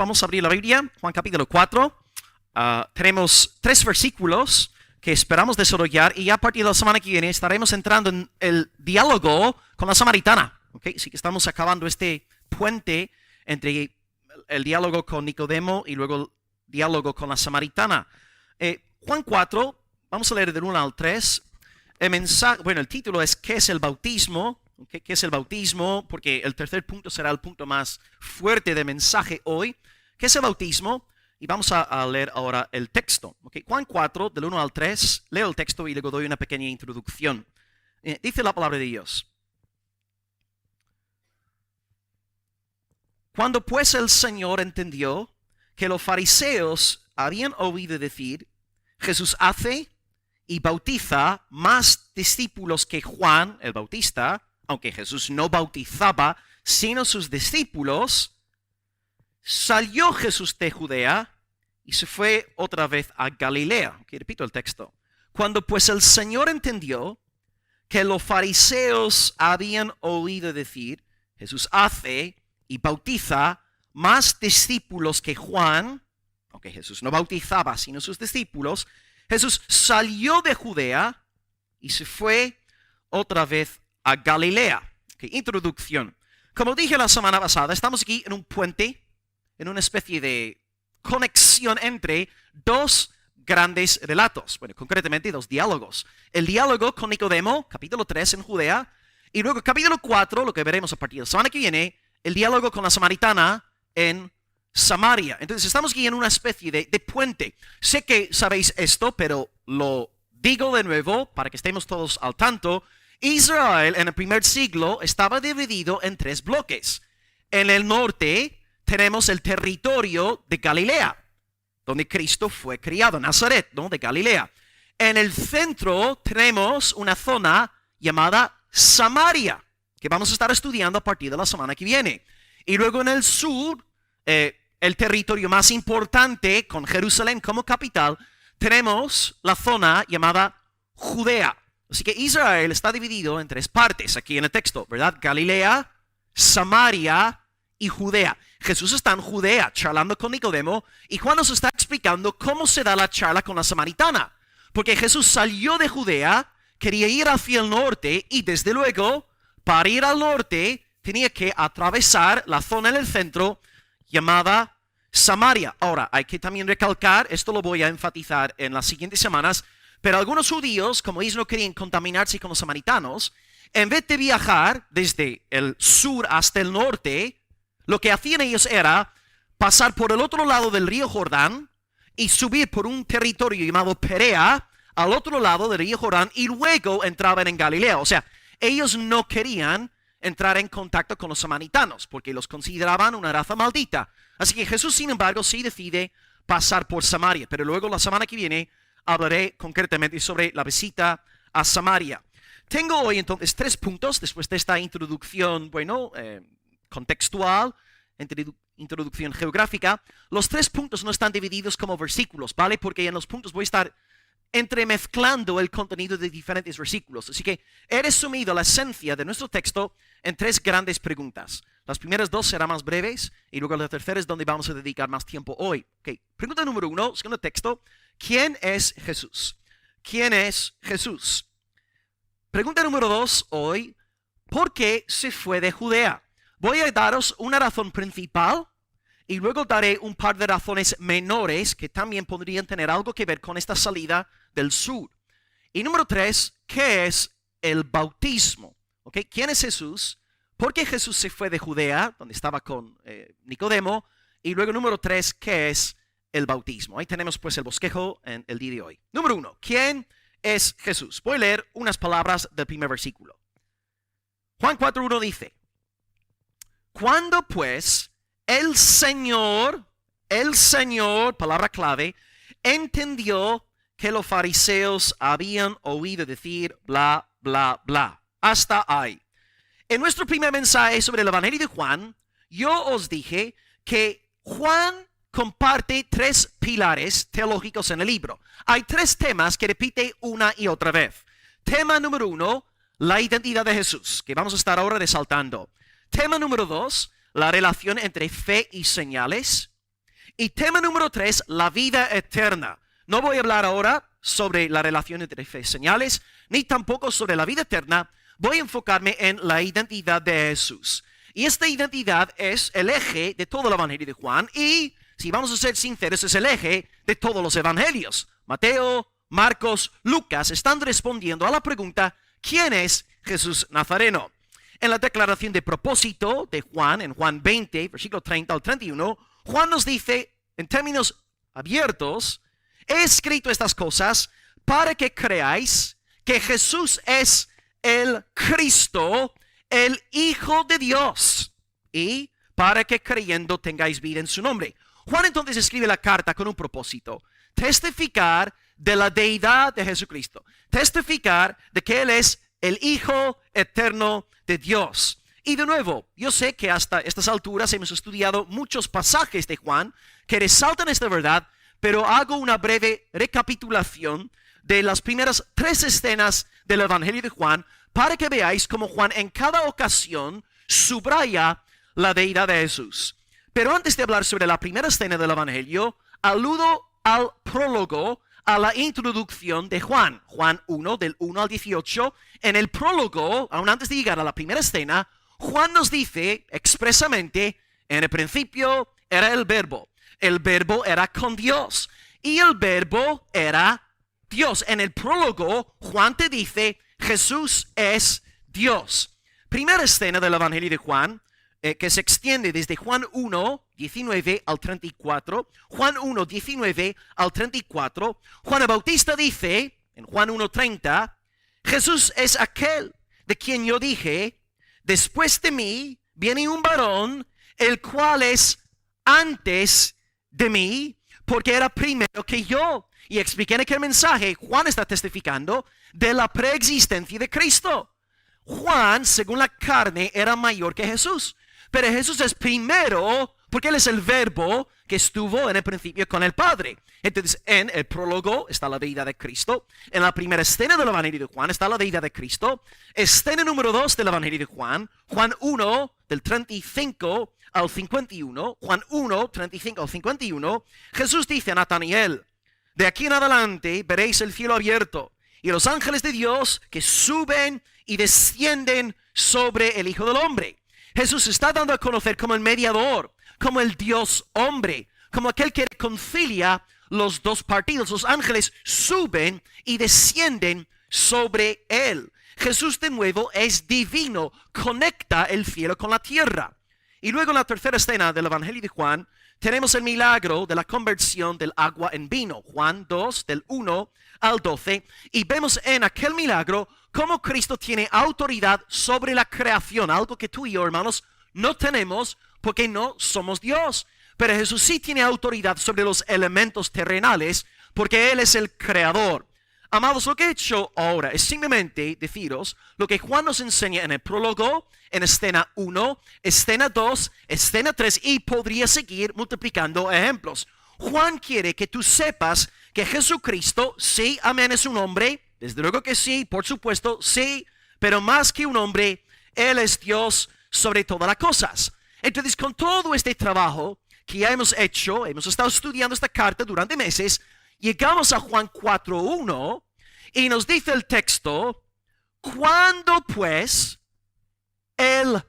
vamos a abrir la Biblia, Juan capítulo 4. Tenemos 3 versículos que esperamos desarrollar y ya a partir de la semana que viene estaremos entrando en el diálogo con la samaritana. ¿Okay? Así que estamos acabando este puente entre el diálogo con Nicodemo y luego el diálogo con la samaritana. Juan 4, vamos a leer del 1 al 3. El título es ¿qué es el bautismo? ¿Okay? ¿Qué es el bautismo? Porque el tercer punto será el punto más fuerte del mensaje hoy. ¿Qué es el bautismo? Y vamos a leer ahora el texto. Okay. Juan 4, del 1 al 3, leo el texto y luego doy una pequeña introducción. Dice la palabra de Dios. Cuando pues el Señor entendió que los fariseos habían oído decir, Jesús hace y bautiza más discípulos que Juan el Bautista, aunque Jesús no bautizaba sino sus discípulos, salió Jesús de Judea y se fue otra vez a Galilea. Okay, repito el texto. Cuando pues el Señor entendió que los fariseos habían oído decir, Jesús hace y bautiza más discípulos que Juan, aunque Jesús no bautizaba sino sus discípulos, Jesús salió de Judea y se fue otra vez a Galilea. Okay, introducción. Como dije la semana pasada, estamos aquí en un puente, en una especie de conexión entre dos grandes relatos, bueno, concretamente 2 diálogos. El diálogo con Nicodemo, capítulo 3 en Judea, y luego capítulo 4, lo que veremos a partir de la semana que viene, el diálogo con la samaritana en Samaria. Entonces estamos aquí en una especie de puente. Sé que sabéis esto, pero lo digo de nuevo para que estemos todos al tanto. Israel en el primer siglo estaba dividido en 3 bloques. En el norte tenemos el territorio de Galilea, donde Cristo fue criado, Nazaret, ¿no? De Galilea. En el centro tenemos una zona llamada Samaria, que vamos a estar estudiando a partir de la semana que viene. Y luego en el sur, el territorio más importante, con Jerusalén como capital, tenemos la zona llamada Judea. Así que Israel está dividido en 3 partes aquí en el texto, ¿verdad? Galilea, Samaria y Judea. Jesús está en Judea charlando con Nicodemo y Juan nos está explicando cómo se da la charla con la samaritana. Porque Jesús salió de Judea, quería ir hacia el norte y desde luego, para ir al norte, tenía que atravesar la zona en el centro llamada Samaria. Ahora, hay que también recalcar, esto lo voy a enfatizar en las siguientes semanas, pero algunos judíos, como ellos no querían contaminarse con los samaritanos, en vez de viajar desde el sur hasta el norte, lo que hacían ellos era pasar por el otro lado del río Jordán y subir por un territorio llamado Perea al otro lado del río Jordán y luego entraban en Galilea. O sea, ellos no querían entrar en contacto con los samaritanos porque los consideraban una raza maldita. Así que Jesús, sin embargo, sí decide pasar por Samaria. Pero luego la semana que viene hablaré concretamente sobre la visita a Samaria. Tengo hoy entonces 3 puntos después de esta introducción, contextual, introducción geográfica. Los 3 puntos no están divididos como versículos, ¿vale? Porque en los puntos voy a estar entremezclando el contenido de diferentes versículos. Así que he resumido la esencia de nuestro texto en 3 grandes preguntas. Las primeras 2 serán más breves y luego la tercera es donde vamos a dedicar más tiempo hoy. Okay. Pregunta número 1, segundo texto. ¿Quién es Jesús? ¿Quién es Jesús? Pregunta número 2 hoy. ¿Por qué se fue de Judea? Voy a daros una razón principal y luego daré un par de razones menores que también podrían tener algo que ver con esta salida del sur. Y número 3, ¿qué es el bautismo? ¿Okay? ¿Quién es Jesús? ¿Por qué Jesús se fue de Judea, donde estaba con Nicodemo? Y luego número 3, ¿qué es el bautismo? Ahí tenemos pues el bosquejo en el día de hoy. Número 1, ¿quién es Jesús? Voy a leer unas palabras del primer versículo. Juan 4:1 dice, cuando pues el Señor, palabra clave, entendió que los fariseos habían oído decir bla, bla, bla. Hasta ahí. En nuestro primer mensaje sobre el Evangelio de Juan, yo os dije que Juan comparte 3 pilares teológicos en el libro. Hay 3 temas que repite una y otra vez. Tema número 1, la identidad de Jesús, que vamos a estar ahora resaltando. Tema número 2, la relación entre fe y señales. Y tema número 3, la vida eterna. No voy a hablar ahora sobre la relación entre fe y señales, ni tampoco sobre la vida eterna. Voy a enfocarme en la identidad de Jesús. Y esta identidad es el eje de todo el Evangelio de Juan y, si vamos a ser sinceros, es el eje de todos los evangelios. Mateo, Marcos, Lucas están respondiendo a la pregunta, ¿quién es Jesús Nazareno? En la declaración de propósito de Juan, en Juan 20, versículo 30 al 31, Juan nos dice, en términos abiertos, he escrito estas cosas para que creáis que Jesús es el Cristo, el Hijo de Dios, y para que creyendo tengáis vida en su nombre. Juan entonces escribe la carta con un propósito, testificar de la deidad de Jesucristo, testificar de que Él es el Hijo eterno de Dios. Y de nuevo, yo sé que hasta estas alturas hemos estudiado muchos pasajes de Juan que resaltan esta verdad, pero hago una breve recapitulación de las primeras 3 escenas del Evangelio de Juan para que veáis cómo Juan en cada ocasión subraya la deidad de Jesús. Pero antes de hablar sobre la primera escena del Evangelio, aludo al prólogo, a la introducción de Juan. Juan 1, del 1 al 18. En el prólogo, aún antes de llegar a la primera escena, Juan nos dice expresamente, en el principio era el verbo era con Dios y el verbo era Dios. En el prólogo, Juan te dice, Jesús es Dios. Primera escena del Evangelio de Juan, que se extiende desde Juan 1, 19 al 34. Juan 1, 19 al 34. Juan el Bautista dice, en Juan 1, 30, Jesús es aquel de quien yo dije, después de mí viene un varón, el cual es antes de mí, porque era primero que yo. Y expliqué en aquel mensaje, Juan está testificando de la preexistencia de Cristo. Juan, según la carne, era mayor que Jesús. Pero Jesús es primero porque Él es el verbo que estuvo en el principio con el Padre. Entonces, en el prólogo está la deidad de Cristo. En la primera escena del Evangelio de Juan está la deidad de Cristo. Escena número 2 del Evangelio de Juan. Juan 1, del 35 al 51. Juan 1, 35 al 51. Jesús dice a Natanael, de aquí en adelante veréis el cielo abierto y los ángeles de Dios que suben y descienden sobre el Hijo del Hombre. Jesús está dando a conocer como el mediador, como el Dios hombre, como aquel que reconcilia los dos partidos. Los ángeles suben y descienden sobre él. Jesús de nuevo es divino, conecta el cielo con la tierra. Y luego en la tercera escena del Evangelio de Juan, tenemos el milagro de la conversión del agua en vino. Juan 2, del 1 al 12. Y vemos en aquel milagro cómo Cristo tiene autoridad sobre la creación. Algo que tú y yo, hermanos, no tenemos porque no somos Dios. Pero Jesús sí tiene autoridad sobre los elementos terrenales porque Él es el creador. Amados, lo que he hecho ahora es simplemente deciros lo que Juan nos enseña en el prólogo, en escena 1, escena 2, escena 3 y podría seguir multiplicando ejemplos. Juan quiere que tú sepas que Jesucristo, sí, amén, es un hombre, desde luego que sí, por supuesto, sí, pero más que un hombre, Él es Dios sobre todas las cosas. Entonces, con todo este trabajo que ya hemos hecho, hemos estado estudiando esta carta durante meses, llegamos a Juan 4:1 y nos dice el texto, cuando pues el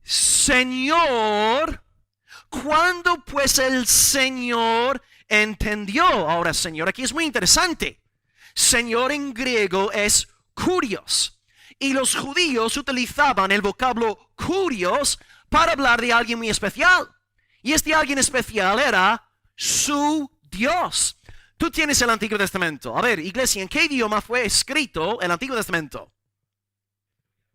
Señor entendió. Ahora, Señor, aquí es muy interesante. Señor en griego es kurios. Y los judíos utilizaban el vocablo kurios para hablar de alguien muy especial. Y este alguien especial era su Dios. Tú tienes el Antiguo Testamento. A ver, iglesia, ¿en qué idioma fue escrito el Antiguo Testamento?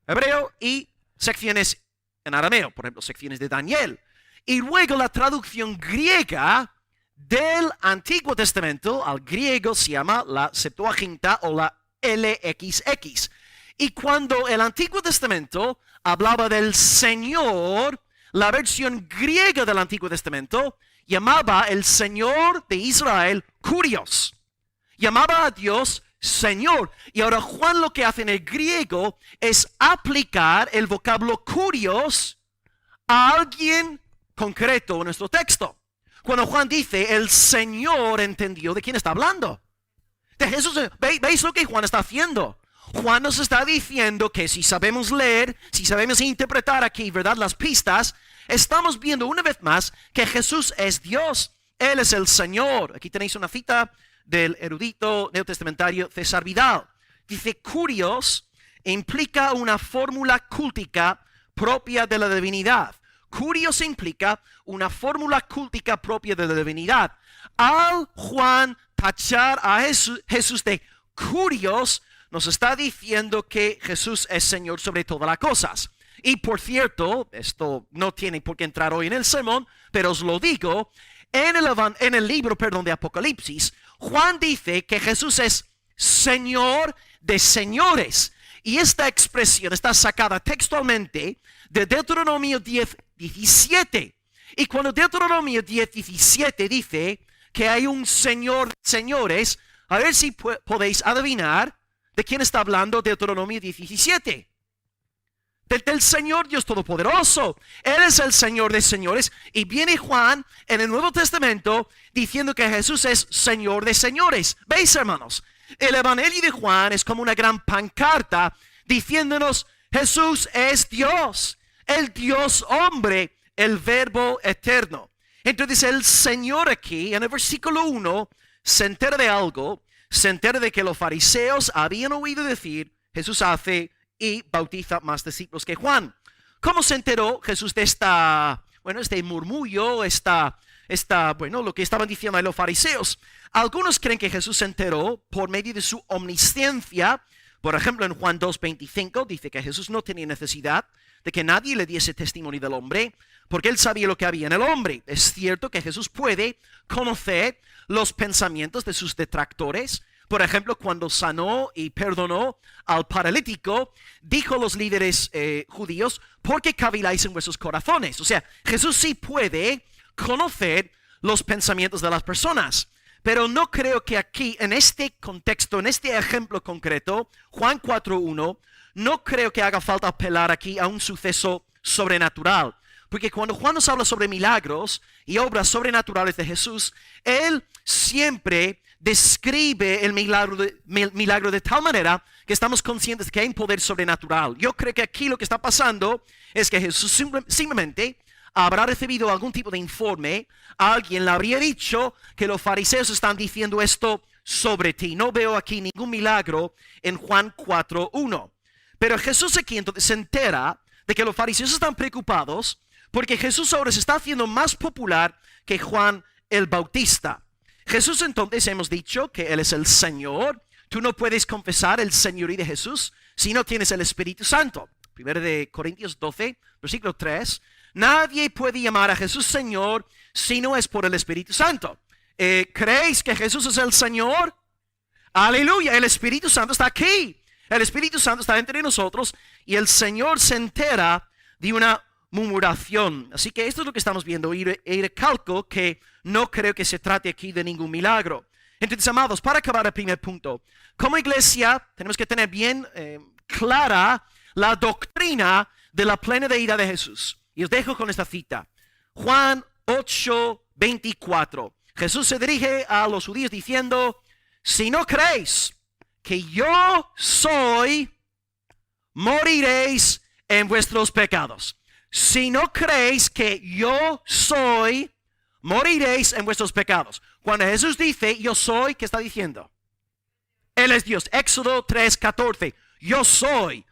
Hebreo y secciones en arameo, por ejemplo, secciones de Daniel. Y luego la traducción griega del Antiguo Testamento al griego se llama la Septuaginta o la LXX. Y cuando el Antiguo Testamento hablaba del Señor, la versión griega del Antiguo Testamento llamaba el Señor de Israel Kurios. Llamaba a Dios Señor. Y ahora Juan lo que hace en el griego es aplicar el vocablo Kurios a alguien concreto en nuestro texto. Cuando Juan dice, el Señor entendió, ¿de quién está hablando? De Jesús. ¿Veis lo que Juan está haciendo? Juan nos está diciendo que si sabemos leer, si sabemos interpretar aquí, ¿verdad?, las pistas, estamos viendo una vez más que Jesús es Dios. Él es el Señor. Aquí tenéis una cita del erudito neotestamentario César Vidal. Dice, curios implica una fórmula cultica propia de la divinidad. Curios implica una fórmula cultica propia de la divinidad. Al Juan tachar a Jesús de curios, nos está diciendo que Jesús es Señor sobre todas las cosas. Y por cierto, esto no tiene por qué entrar hoy en el sermón, pero os lo digo, en el libro de Apocalipsis, Juan dice que Jesús es Señor de señores. Y esta expresión está sacada textualmente de Deuteronomio 10:17. Y cuando Deuteronomio 10:17 dice que hay un Señor de señores, a ver si podéis adivinar de quién está hablando Deuteronomio 10:17. Del Señor Dios Todopoderoso. Él es el Señor de señores. Y viene Juan en el Nuevo Testamento diciendo que Jesús es Señor de señores. ¿Veis, hermanos? El Evangelio de Juan es como una gran pancarta diciéndonos, Jesús es Dios, el Dios hombre, el Verbo eterno. Entonces el Señor aquí, en el versículo 1, se entera de algo, se entera de que los fariseos habían oído decir, Jesús hace y bautiza más discípulos que Juan. ¿Cómo se enteró Jesús de este murmullo, lo que estaban diciendo ahí los fariseos? Algunos creen que Jesús se enteró por medio de su omnisciencia. Por ejemplo, en Juan 2:25 dice que Jesús no tenía necesidad de que nadie le diese testimonio del hombre, porque él sabía lo que había en el hombre. Es cierto que Jesús puede conocer los pensamientos de sus detractores. Por ejemplo, cuando sanó y perdonó al paralítico, dijo a los líderes judíos, ¿por qué caviláis en vuestros corazones? O sea, Jesús sí puede conocer los pensamientos de las personas. Pero no creo que aquí, en este contexto, en este ejemplo concreto, Juan 4:1, no creo que haga falta apelar aquí a un suceso sobrenatural. Porque cuando Juan nos habla sobre milagros y obras sobrenaturales de Jesús, él siempre describe el milagro de tal manera que estamos conscientes de que hay un poder sobrenatural. Yo creo que aquí lo que está pasando es que Jesús simplemente habrá recibido algún tipo de informe, alguien le habría dicho que los fariseos están diciendo esto sobre ti. No veo aquí ningún milagro en Juan 4:1. Pero Jesús aquí entonces se entera de que los fariseos están preocupados porque Jesús ahora se está haciendo más popular que Juan el Bautista. Jesús entonces hemos dicho que Él es el Señor. Tú no puedes confesar el señorío de Jesús si no tienes el Espíritu Santo. 1 Corintios 12, versículo 3. Nadie puede llamar a Jesús Señor si no es por el Espíritu Santo. ¿Creéis que Jesús es el Señor? Aleluya, el Espíritu Santo está aquí. El Espíritu Santo está entre nosotros y el Señor se entera de una murmuración. Así que esto es lo que estamos viendo y recalco que no creo que se trate aquí de ningún milagro. Entonces, amados, para acabar el primer punto, como iglesia tenemos que tener bien clara la doctrina de la plena deidad de Jesús. Y os dejo con esta cita. Juan 8:24. Jesús se dirige a los judíos diciendo, si no creéis que yo soy, moriréis en vuestros pecados. Si no creéis que yo soy, moriréis en vuestros pecados. Cuando Jesús dice yo soy, ¿qué está diciendo? Él es Dios. Éxodo 3:14. Yo soy,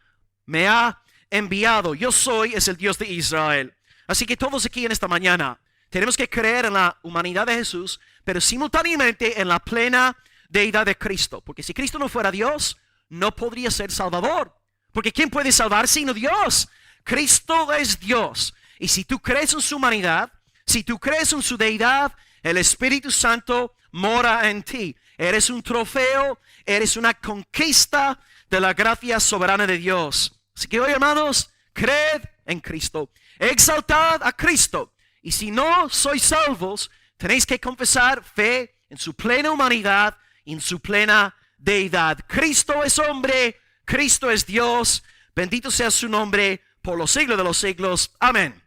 me ha enviado. Yo soy es el Dios de Israel. Así que todos aquí en esta mañana tenemos que creer en la humanidad de Jesús, pero simultáneamente en la plena deidad de Cristo. Porque si Cristo no fuera Dios, no podría ser Salvador. Porque ¿quién puede salvar sino Dios? Cristo es Dios. Y si tú crees en su humanidad, si tú crees en su deidad, el Espíritu Santo mora en ti. Eres un trofeo, eres una conquista de la gracia soberana de Dios. Así que hoy, hermanos, creed en Cristo. Exaltad a Cristo. Y si no sois salvos, tenéis que confesar fe en su plena humanidad y en su plena deidad. Cristo es hombre, Cristo es Dios. Bendito sea su nombre por los siglos de los siglos. Amén.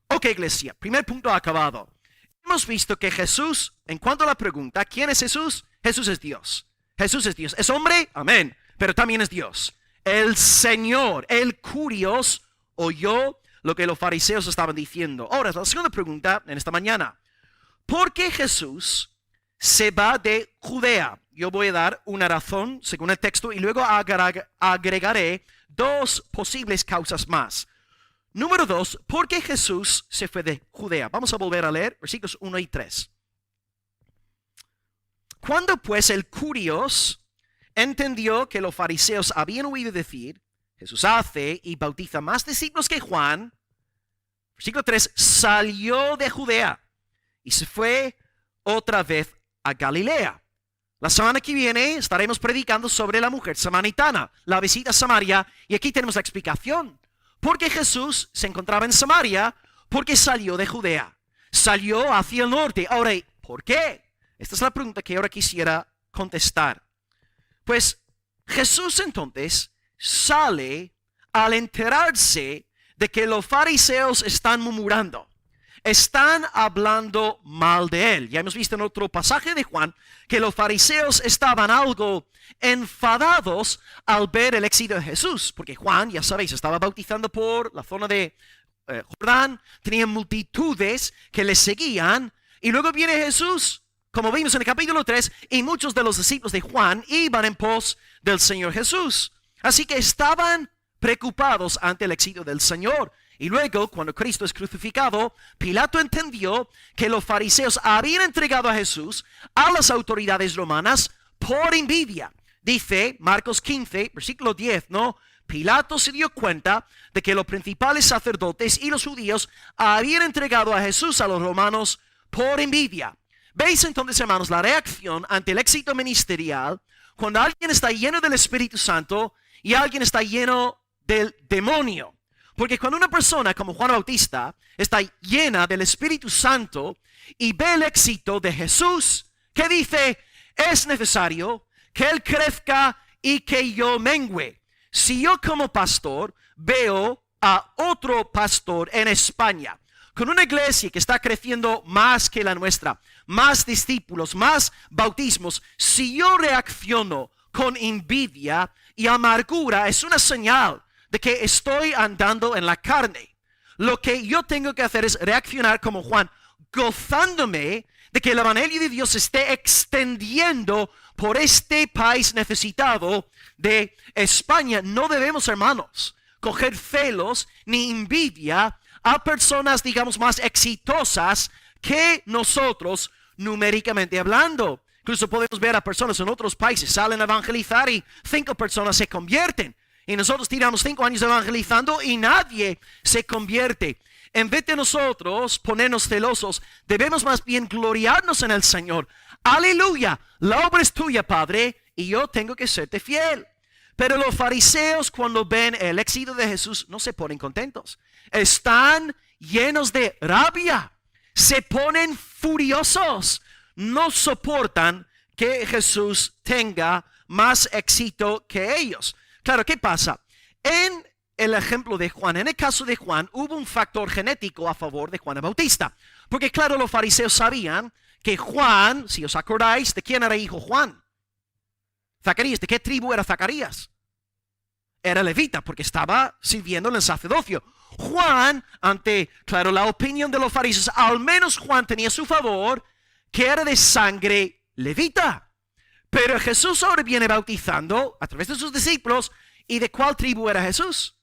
Ok, iglesia, primer punto acabado. hemos visto que Jesús, en cuanto a la pregunta, ¿quién es Jesús? Jesús es Dios. Jesús es Dios. ¿Es hombre? Amén. Pero también es Dios. El Señor, el Curios, oyó lo que los fariseos estaban diciendo. Ahora, la segunda pregunta en esta mañana. ¿Por qué Jesús se va de Judea? Yo voy a dar una razón según el texto y luego agregaré dos posibles causas más. Número 2, ¿por qué Jesús se fue de Judea? Vamos a volver a leer versículos 1 y 3. Cuando pues el Curios entendió que los fariseos habían oído decir, Jesús hace y bautiza más discípulos que Juan, versículo 3, salió de Judea y se fue otra vez a Galilea. La semana que viene estaremos predicando sobre la mujer samaritana, la visita a Samaria, y aquí tenemos la explicación. Porque Jesús se encontraba en Samaria, porque salió de Judea, salió hacia el norte. Ahora, ¿por qué? Esta es la pregunta que ahora quisiera contestar. Pues Jesús entonces sale al enterarse de que los fariseos están murmurando, están hablando mal de él. Ya hemos visto en otro pasaje de Juan que los fariseos estaban algo enfadados al ver el éxito de Jesús, porque Juan, ya sabéis, estaba bautizando por la zona de Jordán, tenían multitudes que le seguían, y luego viene Jesús, como vimos en el capítulo 3, y muchos de los discípulos de Juan iban en pos del Señor Jesús. Así que estaban preocupados ante el éxito del Señor. Y luego, cuando Cristo es crucificado, Pilato entendió que los fariseos habían entregado a Jesús a las autoridades romanas por envidia. Dice Marcos 15, versículo 10, ¿no? Pilato se dio cuenta de que los principales sacerdotes y los judíos habían entregado a Jesús a los romanos por envidia. ¿Veis entonces, hermanos, la reacción ante el éxito ministerial cuando alguien está lleno del Espíritu Santo y alguien está lleno del demonio? Porque cuando una persona como Juan Bautista está llena del Espíritu Santo y ve el éxito de Jesús, que dice, es necesario que Él crezca y que yo mengüe. Si yo como pastor veo a otro pastor en España, con una iglesia que está creciendo más que la nuestra, más discípulos, más bautismos, si yo reacciono con envidia y amargura, es una señal de que estoy andando en la carne. Lo que yo tengo que hacer es reaccionar como Juan, gozándome de que el evangelio de Dios esté extendiendo por este país necesitado de España. No debemos, hermanos, coger celos ni envidia a personas, digamos, más exitosas que nosotros numéricamente hablando. Incluso podemos ver a personas en otros países, salen a evangelizar y 5 personas se convierten. Y nosotros tiramos 5 años evangelizando y nadie se convierte. En vez de nosotros ponernos celosos, debemos más bien gloriarnos en el Señor. Aleluya, la obra es tuya, Padre, y yo tengo que serte fiel. Pero los fariseos, cuando ven el éxito de Jesús, no se ponen contentos. Están llenos de rabia, se ponen furiosos, no soportan que Jesús tenga más éxito que ellos. Claro, ¿qué pasa? En el ejemplo de Juan, en el caso de Juan, hubo un factor genético a favor de Juan el Bautista. Porque claro, los fariseos sabían que Juan, si os acordáis, ¿de quién era hijo Juan? Zacarías. ¿De qué tribu era Zacarías? Era levita, porque estaba sirviendo en el sacerdocio. Juan, ante, claro, la opinión de los fariseos, al menos Juan tenía a su favor que era de sangre levita. Pero Jesús ahora viene bautizando a través de sus discípulos. ¿Y de cuál tribu era Jesús?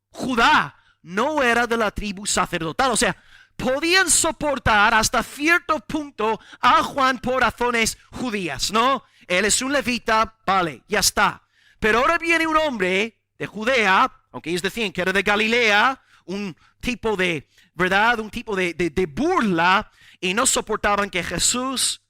Judá. No era de la tribu sacerdotal. O sea, podían soportar hasta cierto punto a Juan por razones judías, ¿no? Él es un levita, vale, ya está. Pero ahora viene un hombre de Judea, aunque ellos decían que era de Galilea, un tipo de, ¿verdad? Un tipo de burla, y no soportaban que Jesús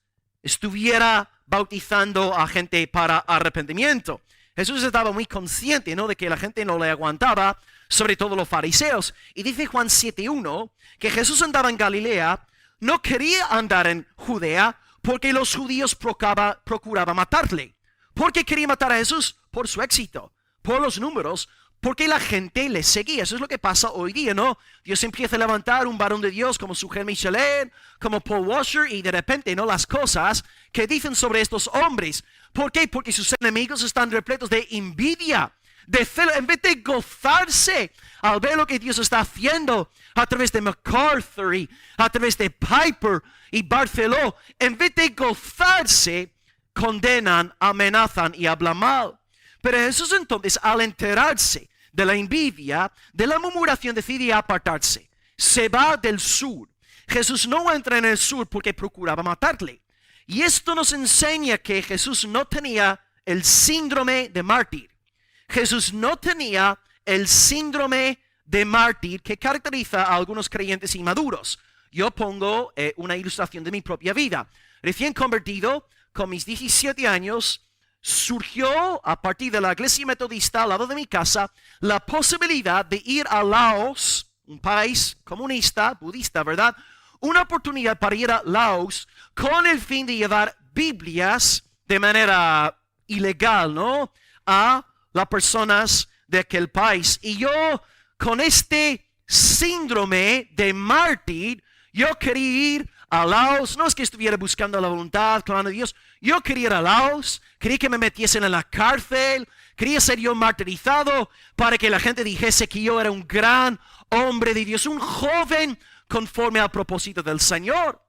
estuviera bautizando a gente para arrepentimiento. Jesús estaba muy consciente, ¿no?, de que la gente no le aguantaba, sobre todo los fariseos. Y dice Juan 7:1 que Jesús andaba en Galilea, no quería andar en Judea porque los judíos procuraban matarle. ¿Por qué quería matar a Jesús? Por su éxito, por los números, porque la gente le seguía. Eso es lo que pasa hoy día, ¿no? Dios empieza a levantar un varón de Dios como Sujel Michelin, como Paul Washer, y de repente, ¿no? Las cosas que dicen sobre estos hombres. ¿Por qué? Porque sus enemigos están repletos de envidia, de celo, en vez de gozarse al ver lo que Dios está haciendo a través de MacArthur y a través de Piper y Barceló. En vez de gozarse, condenan, amenazan y hablan mal. Pero Jesús entonces, al enterarse de la envidia, de la murmuración, decide apartarse. Se va del sur. Jesús no entra en el sur porque procuraba matarle. Y esto nos enseña que Jesús no tenía el síndrome de mártir. Jesús no tenía el síndrome de mártir que caracteriza a algunos creyentes inmaduros. Yo pongo una ilustración de mi propia vida. Recién convertido, con mis 17 años, surgió a partir de la iglesia metodista al lado de mi casa la posibilidad de ir a Laos, un país comunista, budista, ¿verdad? Una oportunidad para ir a Laos con el fin de llevar Biblias de manera ilegal, ¿no? A las personas de aquel país. Y yo, con este síndrome de mártir, yo quería ir a Laos. No es que estuviera buscando la voluntad, clamando a Dios. Yo quería ir a Laos, quería que me metiesen en la cárcel, quería ser yo martirizado para que la gente dijese que yo era un gran hombre de Dios, un joven conforme al propósito del Señor.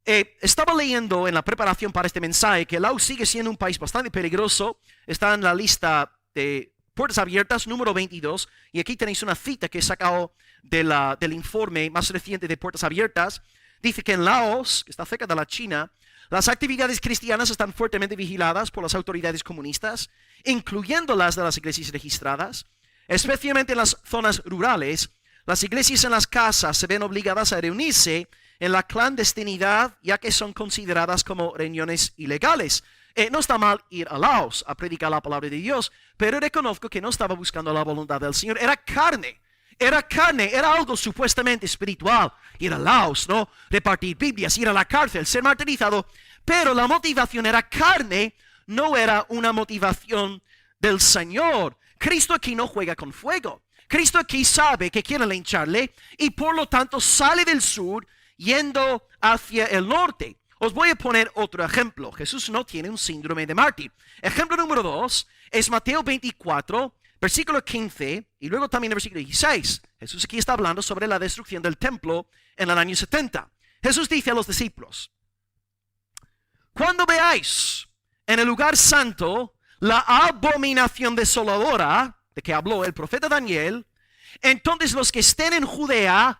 Estaba leyendo en la preparación para este mensaje que Laos sigue siendo un país bastante peligroso. Está en la lista de Puertas Abiertas número 22, y aquí tenéis una cita que he sacado del informe más reciente de Puertas Abiertas. Dice que en Laos, que está cerca de la China, las actividades cristianas están fuertemente vigiladas por las autoridades comunistas, incluyendo las de las iglesias registradas. Especialmente en las zonas rurales, las iglesias en las casas se ven obligadas a reunirse en la clandestinidad, ya que son consideradas como reuniones ilegales. No está mal ir a Laos a predicar la palabra de Dios, pero reconozco que no estaba buscando la voluntad del Señor. Era carne, era algo supuestamente espiritual. Ir a Laos, ¿no? Repartir Biblias, ir a la cárcel, ser martirizado. Pero la motivación era carne, no era una motivación del Señor. Cristo aquí no juega con fuego. Cristo aquí sabe que quiere lincharle y por lo tanto sale del sur yendo hacia el norte. Os voy a poner otro ejemplo. Jesús no tiene un síndrome de mártir. Ejemplo número 2 es Mateo 24, versículo 15 y luego también el versículo 16. Jesús aquí está hablando sobre la destrucción del templo en el año 70. Jesús dice a los discípulos: cuando veáis en el lugar santo la abominación desoladora de que habló el profeta Daniel, entonces los que estén en Judea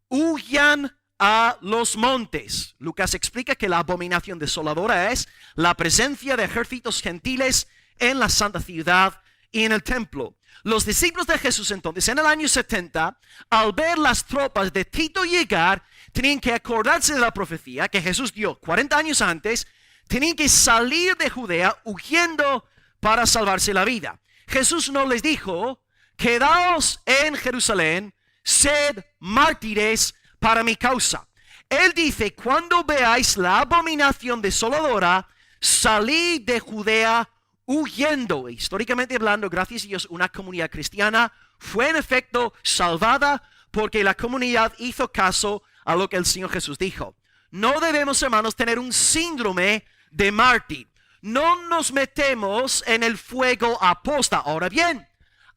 huyan a los montes. Lucas explica que la abominación desoladora es la presencia de ejércitos gentiles en la santa ciudad y en el templo. Los discípulos de Jesús entonces en el año 70, al ver las tropas de Tito llegar, tenían que acordarse de la profecía que Jesús dio 40 años antes. Tenían que salir de Judea huyendo para salvarse la vida. Jesús no les dijo: quedaos en Jerusalén, sed mártires para mi causa. Él dice: cuando veáis la abominación desoladora, salid de Judea huyendo. Históricamente hablando, gracias a Dios, una comunidad cristiana fue en efecto salvada porque la comunidad hizo caso a lo que el Señor Jesús dijo. No debemos, hermanos, tener un síndrome de mártir. No nos metemos en el fuego aposta. Ahora bien,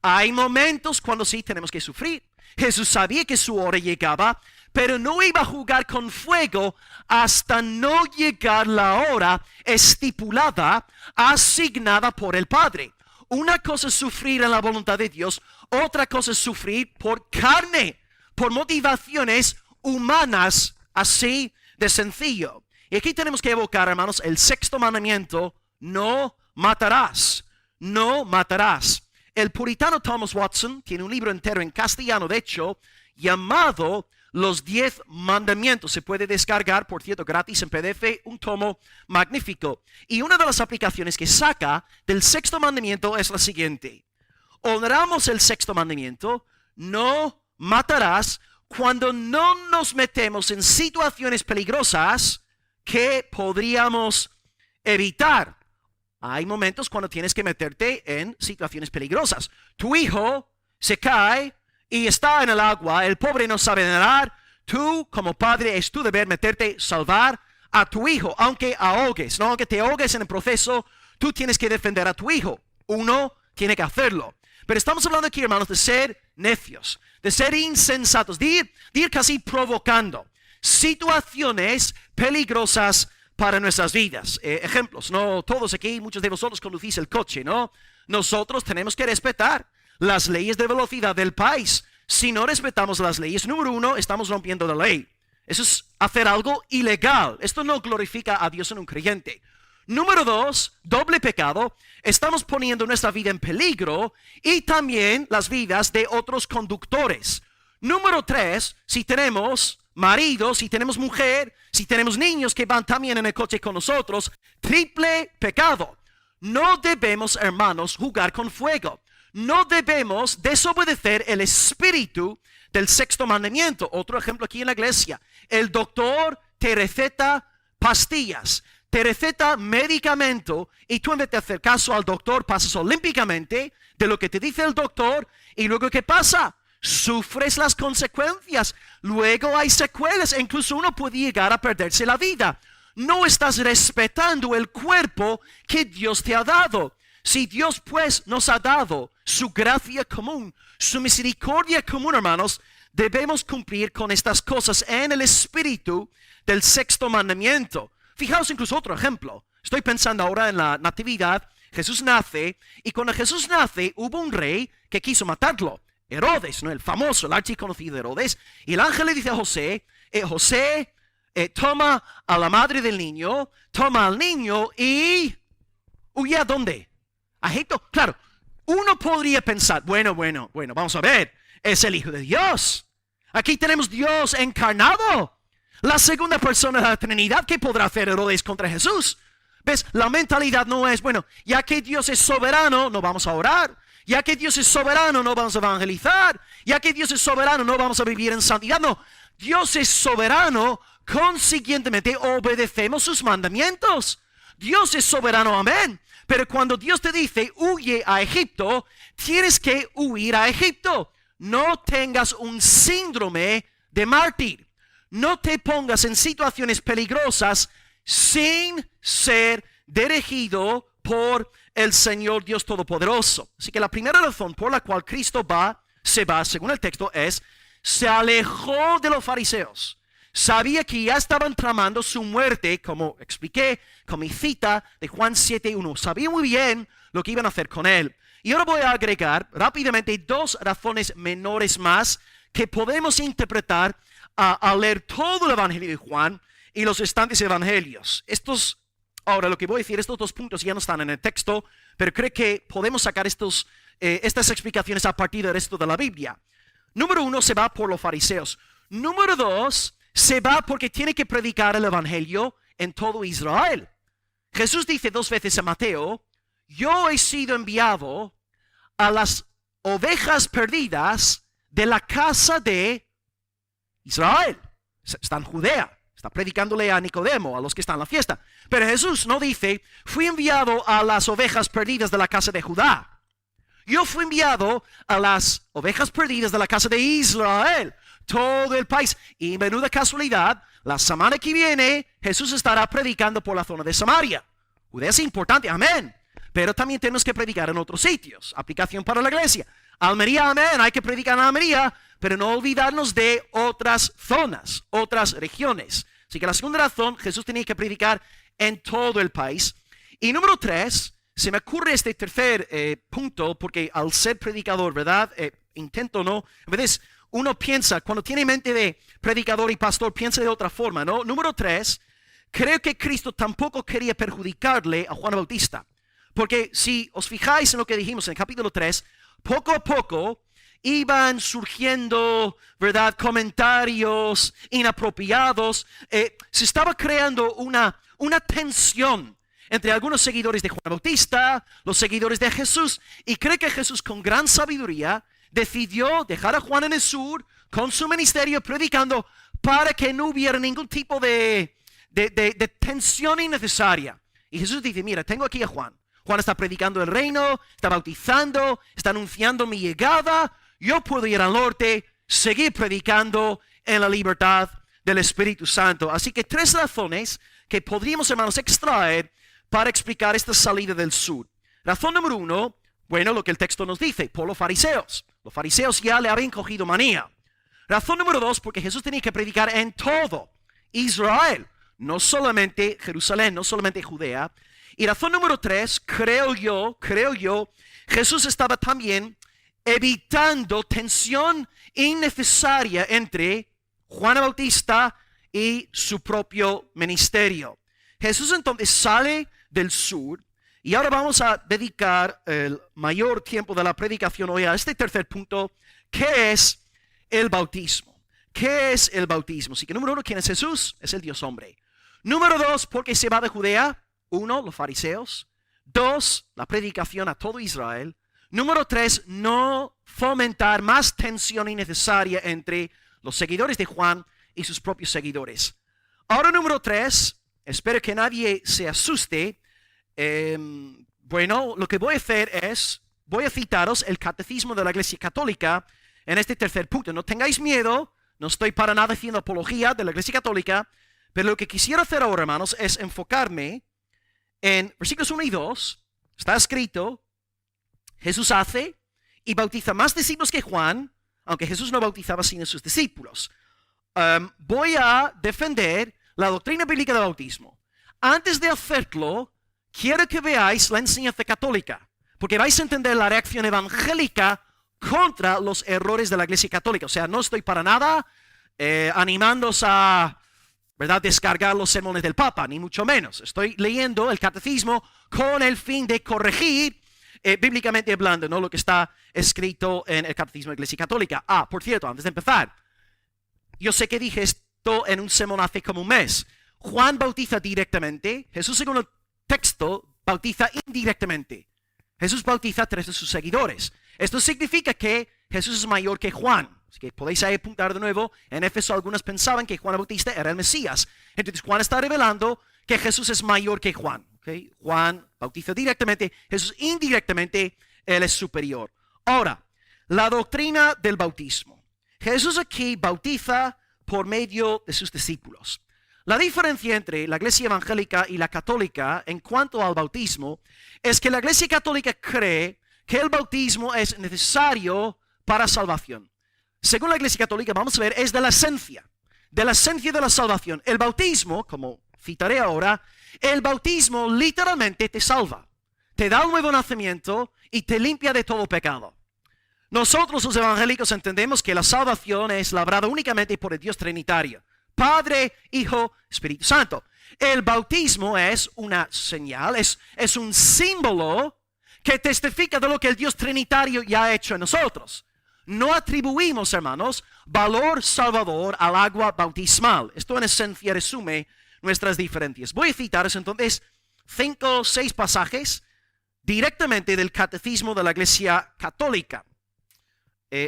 hay momentos cuando sí tenemos que sufrir. Jesús sabía que su hora llegaba, pero no iba a jugar con fuego hasta no llegar la hora estipulada, asignada por el Padre. Una cosa es sufrir en la voluntad de Dios, otra cosa es sufrir por carne, por motivaciones humanas, así de sencillo. Y aquí tenemos que evocar, hermanos, el sexto mandamiento: no matarás, no matarás. El puritano Thomas Watson tiene un libro entero en castellano, de hecho, llamado Los 10 Mandamientos. Se puede descargar, por cierto, gratis en PDF, un tomo magnífico. Y una de las aplicaciones que saca del sexto mandamiento es la siguiente: honramos el sexto mandamiento, no matarás, cuando no nos metemos en situaciones peligrosas que podríamos evitar. Hay momentos cuando tienes que meterte en situaciones peligrosas. Tu hijo se cae y está en el agua, el pobre no sabe nadar, tú como padre es tu deber meterte, salvar a tu hijo, aunque ahogues, ¿no? Aunque te ahogues en el proceso, tú tienes que defender a tu hijo. Uno tiene que hacerlo. Pero estamos hablando aquí, hermanos, de ser necios, de ser insensatos, de ir casi provocando situaciones peligrosas para nuestras vidas. Ejemplos, no todos aquí, muchos de vosotros conducís el coche, ¿no? Nosotros tenemos que respetar las leyes de velocidad del país. Si no respetamos las leyes, número uno, estamos rompiendo la ley. Eso es hacer algo ilegal. Esto no glorifica a Dios en un creyente. Número dos, doble pecado. Estamos poniendo nuestra vida en peligro y también las vidas de otros conductores. Número tres, si tenemos marido, si tenemos mujer, si tenemos niños que van también en el coche con nosotros, triple pecado. No debemos, hermanos, jugar con fuego. No debemos desobedecer el espíritu del sexto mandamiento. Otro ejemplo aquí en la iglesia. El doctor te receta pastillas, te receta medicamento y tú en vez de hacer caso al doctor pasas olímpicamente de lo que te dice el doctor y luego ¿qué pasa? Sufres las consecuencias. Luego hay secuelas e incluso uno puede llegar a perderse la vida. No estás respetando el cuerpo que Dios te ha dado. Si Dios pues nos ha dado su gracia común, su misericordia común, hermanos, debemos cumplir con estas cosas en el espíritu del sexto mandamiento. Fijaos incluso otro ejemplo. Estoy pensando ahora en la natividad. Jesús nace y cuando Jesús nace hubo un rey que quiso matarlo. Herodes, ¿no? El famoso, el archiconocido Herodes. Y el ángel le dice a José, José, toma a la madre del niño, toma al niño y huye ¿a dónde? A Egipto. Claro, uno podría pensar, bueno, vamos a ver, es el Hijo de Dios. Aquí tenemos Dios encarnado, la segunda persona de la Trinidad. ¿Qué podrá hacer Herodes contra Jesús? ¿Ves? La mentalidad no es, bueno, ya que Dios es soberano, no vamos a orar. Ya que Dios es soberano, no vamos a evangelizar. Ya que Dios es soberano, no vamos a vivir en santidad. No, Dios es soberano, consiguientemente obedecemos sus mandamientos. Dios es soberano, amén. Pero cuando Dios te dice, huye a Egipto, tienes que huir a Egipto. No tengas un síndrome de mártir. No te pongas en situaciones peligrosas sin ser dirigido por el Señor Dios Todopoderoso. Así que la primera razón por la cual Cristo se va, según el texto, es, se alejó de los fariseos. Sabía que ya estaban tramando su muerte, como expliqué con mi cita de Juan 7:1. Sabía muy bien lo que iban a hacer con él. Y ahora voy a agregar rápidamente dos razones menores más que podemos interpretar al leer todo el Evangelio de Juan y los restantes evangelios. Ahora lo que voy a decir, estos dos puntos ya no están en el texto, pero creo que podemos sacar estas explicaciones a partir del resto de la Biblia. Número uno, se va por los fariseos. Número dos, se va porque tiene que predicar el evangelio en todo Israel. Jesús dice dos veces en Mateo, yo he sido enviado a las ovejas perdidas de la casa de Israel. Está en Judea. Está predicándole a Nicodemo, a los que están en la fiesta. Pero Jesús no dice, fui enviado a las ovejas perdidas de la casa de Judá. Yo fui enviado a las ovejas perdidas de la casa de Israel. Todo el país. Y menuda casualidad, la semana que viene Jesús estará predicando por la zona de Samaria. Judea es importante, amén. Pero también tenemos que predicar en otros sitios. Aplicación para la iglesia. Almería, amén, hay que predicar en Almería, pero no olvidarnos de otras zonas, otras regiones. Así que la segunda razón, Jesús tenía que predicar en todo el país. Y número tres, se me ocurre este tercer punto, porque al ser predicador, ¿verdad? Intento, ¿no? A veces uno piensa, cuando tiene mente de predicador y pastor, piensa de otra forma, ¿no? Número tres, creo que Cristo tampoco quería perjudicarle a Juan Bautista. Porque si os fijáis en lo que dijimos en el capítulo 3, poco a poco iban surgiendo, ¿verdad?, comentarios inapropiados. Se estaba creando una tensión entre algunos seguidores de Juan Bautista, los seguidores de Jesús. Y creo que Jesús, con gran sabiduría, decidió dejar a Juan en el sur con su ministerio predicando para que no hubiera ningún tipo de tensión innecesaria. Y Jesús dice, mira, tengo aquí a Juan. Juan está predicando el reino, está bautizando, está anunciando mi llegada. yo puedo ir al norte, seguir predicando en la libertad del Espíritu Santo. Así que 3 razones que podríamos, hermanos, extraer para explicar esta salida del sur. Razón número 1, bueno, lo que el texto nos dice, por los fariseos. Los fariseos ya le habían cogido manía. Razón número 2, porque Jesús tenía que predicar en todo Israel, no solamente Jerusalén, no solamente Judea. Y razón número 3, creo yo, Jesús estaba también evitando tensión innecesaria entre Juan el Bautista y su propio ministerio. Jesús entonces sale del sur y ahora vamos a dedicar el mayor tiempo de la predicación hoy a este tercer punto, que es el bautismo. ¿Qué es el bautismo? Así que número 1, ¿quién es Jesús? Es el Dios hombre. Número 2, ¿por qué se va de Judea? 1, los fariseos. 2, la predicación a todo Israel. Número 3, no fomentar más tensión innecesaria entre los seguidores de Juan y sus propios seguidores. Ahora número 3, espero que nadie se asuste. Bueno, lo que voy a hacer es, voy a citaros el catecismo de la Iglesia Católica en este tercer punto. No tengáis miedo, no estoy para nada haciendo apología de la Iglesia Católica, pero lo que quisiera hacer ahora, hermanos, es enfocarme en versículos 1 y 2. Está escrito, Jesús hace y bautiza más discípulos que Juan, aunque Jesús no bautizaba sino a sus discípulos. Voy a defender la doctrina bíblica del bautismo. Antes de hacerlo, quiero que veáis la enseñanza católica, porque vais a entender la reacción evangélica contra los errores de la Iglesia Católica. O sea, no estoy para nada animándoos a, ¿verdad?, descargar los sermones del Papa, ni mucho menos. Estoy leyendo el catecismo con el fin de corregir, bíblicamente hablando, ¿no?, lo que está escrito en el catecismo de la Iglesia Católica. Por cierto, antes de empezar, yo sé que dije esto en un sermón hace como un mes. Juan bautiza directamente, Jesús, según el texto, bautiza indirectamente. Jesús bautiza a 3 de sus seguidores. Esto significa que Jesús es mayor que Juan. Así que podéis ahí apuntar de nuevo. En Éfeso algunos pensaban que Juan el Bautista era el Mesías. Entonces Juan está revelando que Jesús es mayor que Juan. ¿Okay? Juan bautiza directamente, Jesús indirectamente, Él es superior. Ahora, la doctrina del bautismo. Jesús aquí bautiza por medio de sus discípulos. La diferencia entre la Iglesia evangélica y la católica en cuanto al bautismo es que la Iglesia católica cree que el bautismo es necesario para salvación. Según la Iglesia católica, vamos a ver, es de la esencia de la salvación. El bautismo, como citaré ahora, el bautismo literalmente te salva. Te da un nuevo nacimiento y te limpia de todo pecado. Nosotros los evangélicos entendemos que la salvación es labrada únicamente por el Dios Trinitario, Padre, Hijo, Espíritu Santo. El bautismo es una señal, es un símbolo que testifica de lo que el Dios Trinitario ya ha hecho en nosotros. No atribuimos, hermanos, valor salvador al agua bautismal. Esto en esencia resume nuestras diferencias. Voy a citaros entonces 5 o 6 pasajes directamente del Catecismo de la Iglesia Católica.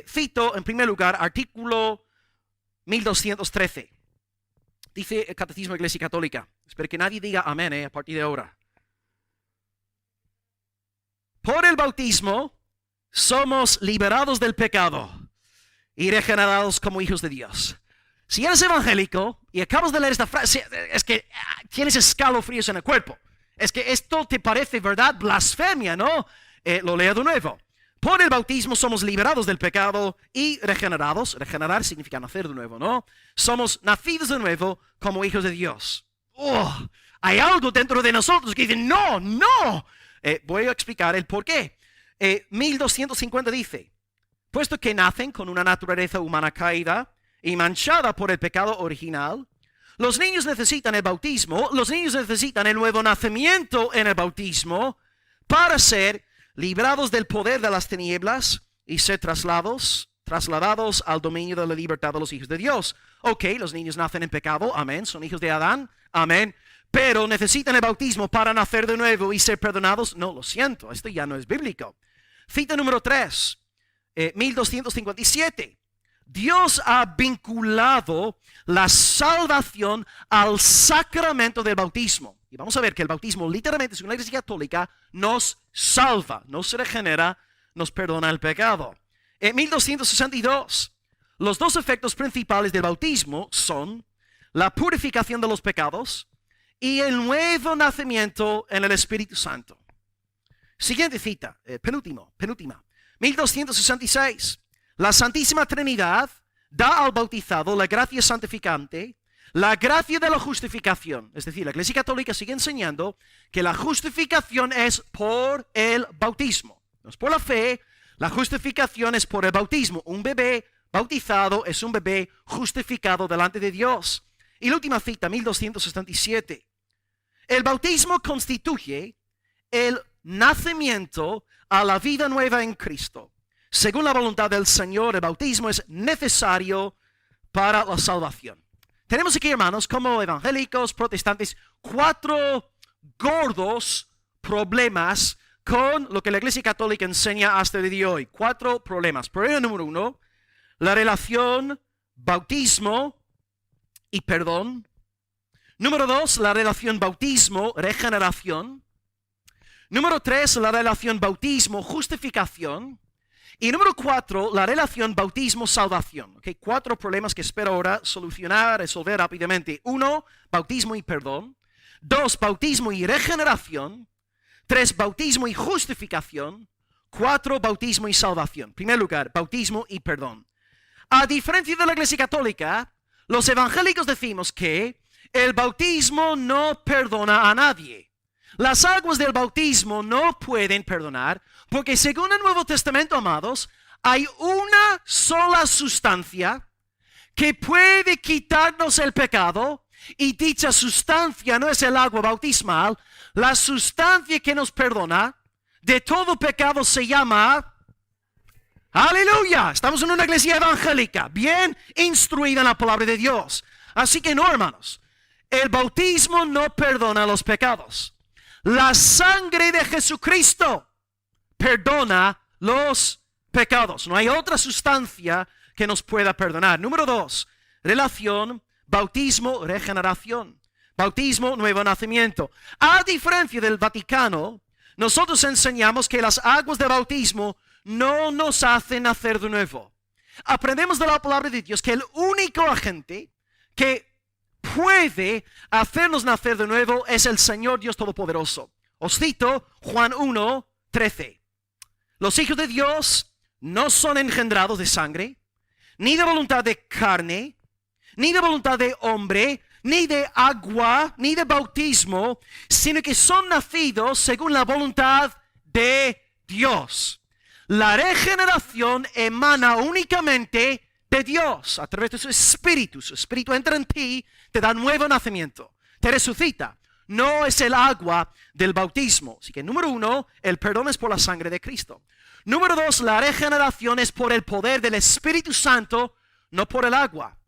Cito en primer lugar artículo 1213. Dice el Catecismo de la Iglesia Católica. Espero que nadie diga amén a partir de ahora. Por el bautismo somos liberados del pecado y regenerados como hijos de Dios. Si eres evangélico y acabas de leer esta frase, es que tienes escalofríos en el cuerpo. Es que esto te parece, ¿verdad?, blasfemia, ¿no? Lo leo de nuevo. Por el bautismo somos liberados del pecado y regenerados. Regenerar significa nacer de nuevo, ¿no? Somos nacidos de nuevo como hijos de Dios. Hay algo dentro de nosotros que dice, no. Voy a explicar el por qué. 1250 dice, puesto que nacen con una naturaleza humana caída y manchada por el pecado original, los niños necesitan el bautismo, los niños necesitan el nuevo nacimiento en el bautismo para ser librados del poder de las tinieblas y ser trasladados al dominio de la libertad de los hijos de Dios. Ok, los niños nacen en pecado, amén, son hijos de Adán, amén, pero necesitan el bautismo para nacer de nuevo y ser perdonados. No, lo siento, esto ya no es bíblico. Cita número 3, 1257. Dios ha vinculado la salvación al sacramento del bautismo. Y vamos a ver que el bautismo literalmente, según la Iglesia Católica, nos salva, nos regenera, nos perdona el pecado. En 1262, los dos efectos principales del bautismo son la purificación de los pecados y el nuevo nacimiento en el Espíritu Santo. Siguiente cita, penúltima. 1266. La Santísima Trinidad da al bautizado la gracia santificante, la gracia de la justificación. Es decir, la Iglesia Católica sigue enseñando que la justificación es por el bautismo. No es por la fe, la justificación es por el bautismo. Un bebé bautizado es un bebé justificado delante de Dios. Y la última cita, 1277. El bautismo constituye el nacimiento a la vida nueva en Cristo. Según la voluntad del Señor, el bautismo es necesario para la salvación. Tenemos aquí, hermanos, como evangélicos, protestantes, 4 gordos problemas con lo que la Iglesia Católica enseña hasta el día de hoy. 4 problemas. Problema número 1, la relación bautismo y perdón. Número 2, la relación bautismo-regeneración. Número 3, la relación bautismo-justificación. Y número 4, la relación bautismo-salvación. Okay, 4 problemas que espero ahora solucionar, resolver rápidamente. 1, bautismo y perdón. 2, bautismo y regeneración. 3, bautismo y justificación. 4, bautismo y salvación. En primer lugar, bautismo y perdón. A diferencia de la Iglesia Católica, los evangélicos decimos que el bautismo no perdona a nadie. Las aguas del bautismo no pueden perdonar porque según el Nuevo Testamento, amados, hay una sola sustancia que puede quitarnos el pecado y dicha sustancia no es el agua bautismal. La sustancia que nos perdona de todo pecado se llama... ¡Aleluya! Estamos en una iglesia evangélica, bien instruida en la palabra de Dios. Así que no, hermanos, el bautismo no perdona los pecados. La sangre de Jesucristo perdona los pecados. No hay otra sustancia que nos pueda perdonar. Número 2, relación, bautismo, regeneración. Bautismo, nuevo nacimiento. A diferencia del Vaticano, nosotros enseñamos que las aguas de bautismo no nos hacen nacer de nuevo. Aprendemos de la palabra de Dios que el único agente que puede hacernos nacer de nuevo es el Señor Dios Todopoderoso. Os cito Juan 1:13. Los hijos de Dios no son engendrados de sangre, ni de voluntad de carne, ni de voluntad de hombre, ni de agua, ni de bautismo, sino que son nacidos según la voluntad de Dios. La regeneración emana únicamente de Dios a través de su espíritu. Su espíritu entra en ti, te da nuevo nacimiento, te resucita. No es el agua del bautismo. Así que número 1, el perdón es por la sangre de Cristo. Número 2, la regeneración es por el poder del Espíritu Santo, no por el agua.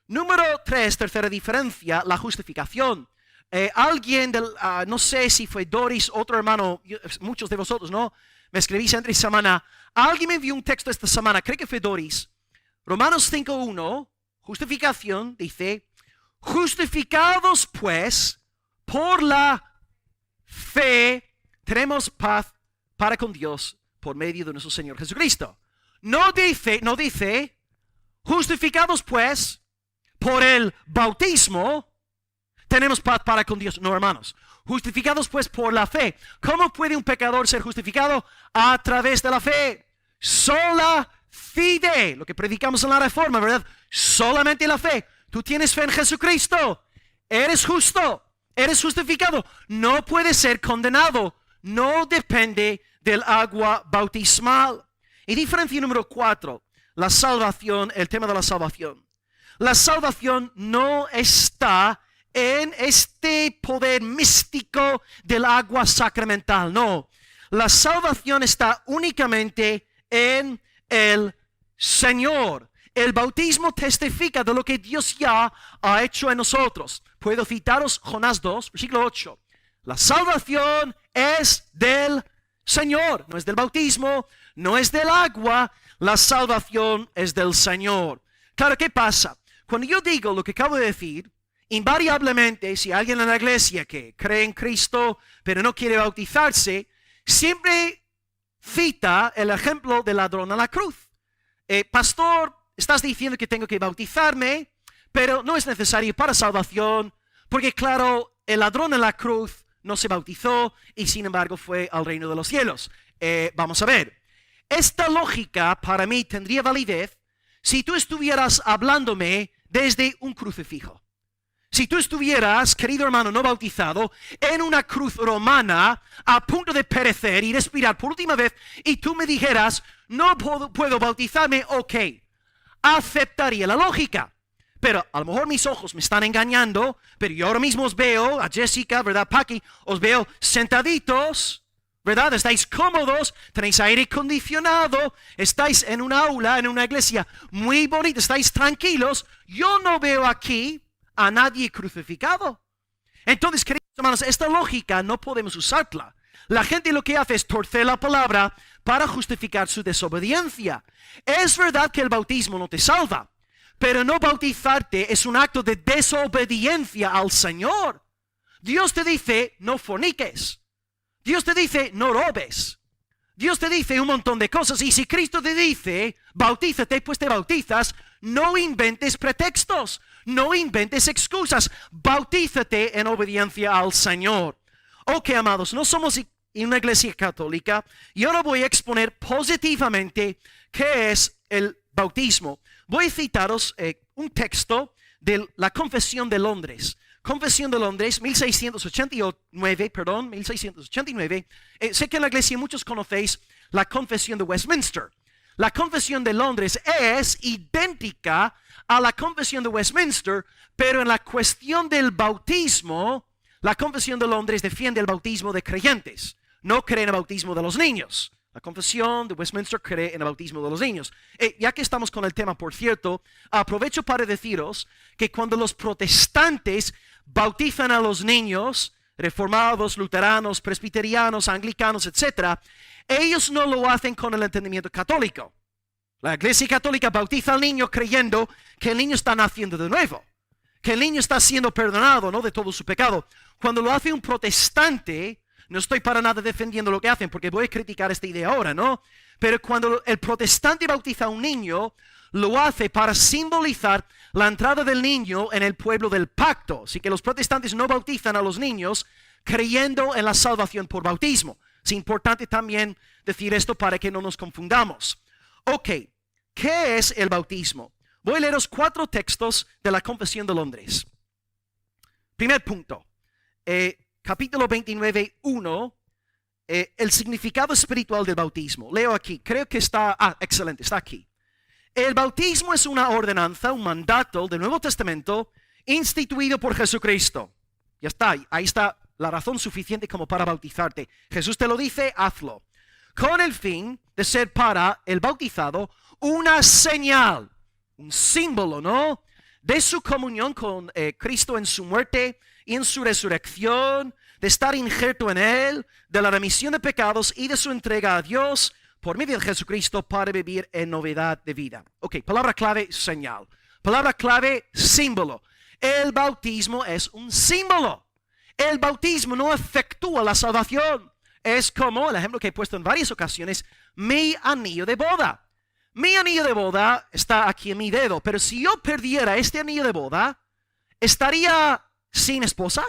Número 3, tercera diferencia, la justificación. Alguien no sé si fue Doris, otro hermano, muchos de vosotros, ¿no? Me escribís entre semana. Alguien me envió un texto esta semana, creo que fue Doris. Romanos 5:1, justificación, dice, justificados pues por la fe, tenemos paz para con Dios por medio de nuestro Señor Jesucristo. No dice, justificados pues por el bautismo, tenemos paz para con Dios. No, hermanos. Justificados pues por la fe. ¿Cómo puede un pecador ser justificado? A través de la fe. Sola fide. Lo que predicamos en la Reforma, ¿verdad? Solamente la fe. Tú tienes fe en Jesucristo. Eres justo. Eres justificado. No puedes ser condenado. No depende del agua bautismal. Y diferencia número 4. La salvación, el tema de la salvación. La salvación no está en este poder místico del agua sacramental. No, la salvación está únicamente en el Señor. El bautismo testifica de lo que Dios ya ha hecho en nosotros. Puedo citaros Jonás 2, versículo 8. La salvación es del Señor, no es del bautismo, no es del agua. La salvación es del Señor. Claro, ¿qué pasa? Cuando yo digo lo que acabo de decir, invariablemente, si alguien en la iglesia que cree en Cristo, pero no quiere bautizarse, siempre cita el ejemplo del ladrón a la cruz. pastor, estás diciendo que tengo que bautizarme, pero no es necesario para salvación, porque claro, el ladrón en la cruz no se bautizó y sin embargo fue al reino de los cielos. Vamos a ver, esta lógica para mí tendría validez si tú estuvieras hablándome desde un crucifijo. Si tú estuvieras, querido hermano no bautizado, en una cruz romana a punto de perecer y respirar por última vez y tú me dijeras, no puedo bautizarme, ok, aceptaría la lógica. Pero a lo mejor mis ojos me están engañando, pero yo ahora mismo os veo, a Jessica, ¿verdad, Paqui? Os veo sentaditos, ¿verdad? Estáis cómodos, tenéis aire acondicionado, estáis en un aula, en una iglesia muy bonita, estáis tranquilos. Yo no veo aquí a nadie crucificado. Entonces, queridos hermanos, esta lógica no podemos usarla. La gente lo que hace es torcer la palabra para justificar su desobediencia. Es verdad que el bautismo no te salva, pero no bautizarte es un acto de desobediencia al Señor. Dios te dice, no forniques. Dios te dice, no robes. Dios te dice un montón de cosas. Y si Cristo te dice, bautízate, pues te bautizas. No inventes pretextos. No inventes excusas. Bautízate en obediencia al Señor. Ok, amados, no somos una iglesia católica. Y ahora voy a exponer positivamente qué es el bautismo. Voy a citaros un texto de la Confesión de Londres. Confesión de Londres, 1689. Sé que en la iglesia muchos conocéis la Confesión de Westminster. La Confesión de Londres es idéntica a la Confesión de Westminster, pero en la cuestión del bautismo, la Confesión de Londres defiende el bautismo de creyentes. No cree en el bautismo de los niños. La Confesión de Westminster cree en el bautismo de los niños. Ya que estamos con el tema, por cierto, aprovecho para deciros que cuando los protestantes bautizan a los niños, reformados, luteranos, presbiterianos, anglicanos, etc., ellos no lo hacen con el entendimiento católico. La Iglesia Católica bautiza al niño creyendo que el niño está naciendo de nuevo, que el niño está siendo perdonado, ¿no?, de todo su pecado. Cuando lo hace un protestante, no estoy para nada defendiendo lo que hacen, porque voy a criticar esta idea ahora, ¿no? Pero cuando el protestante bautiza a un niño, lo hace para simbolizar la entrada del niño en el pueblo del pacto. Así que los protestantes no bautizan a los niños creyendo en la salvación por bautismo. Es importante también decir esto para que no nos confundamos. Ok, ¿qué es el bautismo? Voy a leeros 4 textos de la Confesión de Londres. Primer punto. Capítulo 29, 1, el significado espiritual del bautismo. Leo aquí, creo que está, excelente, está aquí. El bautismo es una ordenanza, un mandato del Nuevo Testamento instituido por Jesucristo. Ya está, ahí está la razón suficiente como para bautizarte. Jesús te lo dice, hazlo. Con el fin de ser para el bautizado una señal, un símbolo, ¿no?, de su comunión con Cristo en su muerte y en su resurrección, de estar injerto en Él, de la remisión de pecados y de su entrega a Dios por medio de Jesucristo para vivir en novedad de vida. Ok, palabra clave, señal. Palabra clave, símbolo. El bautismo es un símbolo. El bautismo no efectúa la salvación. Es como el ejemplo que he puesto en varias ocasiones, mi anillo de boda. Mi anillo de boda está aquí en mi dedo, pero si yo perdiera este anillo de boda, ¿estaría sin esposa?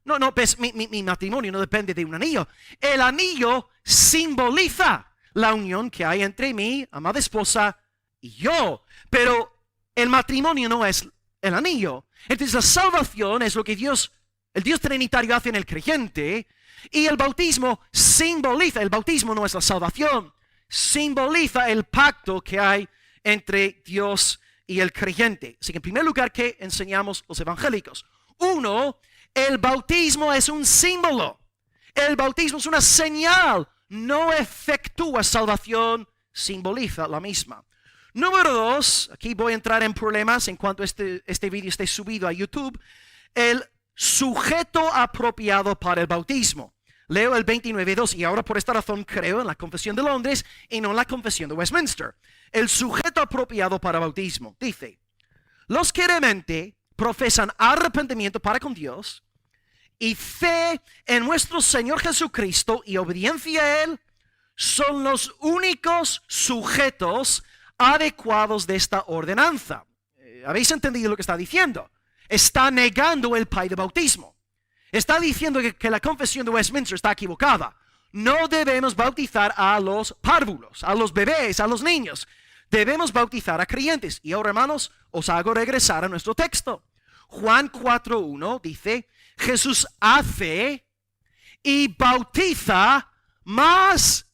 No, pues mi matrimonio no depende de un anillo. El anillo simboliza la unión que hay entre mi amada esposa y yo. Pero el matrimonio no es el anillo. Entonces la salvación es lo que el Dios Trinitario hace en el creyente. Y el bautismo simboliza, el bautismo no es la salvación, simboliza el pacto que hay entre Dios y el creyente. Así que en primer lugar, ¿qué enseñamos los evangélicos? 1, el bautismo es un símbolo. El bautismo es una señal. No efectúa salvación, simboliza la misma. Número 2, aquí voy a entrar en problemas en cuanto este vídeo esté subido a YouTube. El sujeto apropiado para el bautismo. Leo el 29.2 y ahora por esta razón creo en la Confesión de Londres y no en la Confesión de Westminster. El sujeto apropiado para bautismo dice: los que realmente profesan arrepentimiento para con Dios y fe en nuestro Señor Jesucristo y obediencia a Él son los únicos sujetos adecuados de esta ordenanza. ¿Habéis entendido lo que está diciendo? Está negando el pai de bautismo. Está diciendo que la confesión de Westminster está equivocada. No debemos bautizar a los párvulos, a los bebés, a los niños. Debemos bautizar a creyentes. Y ahora, hermanos, os hago regresar a nuestro texto. Juan 4:1 dice, Jesús hace y bautiza más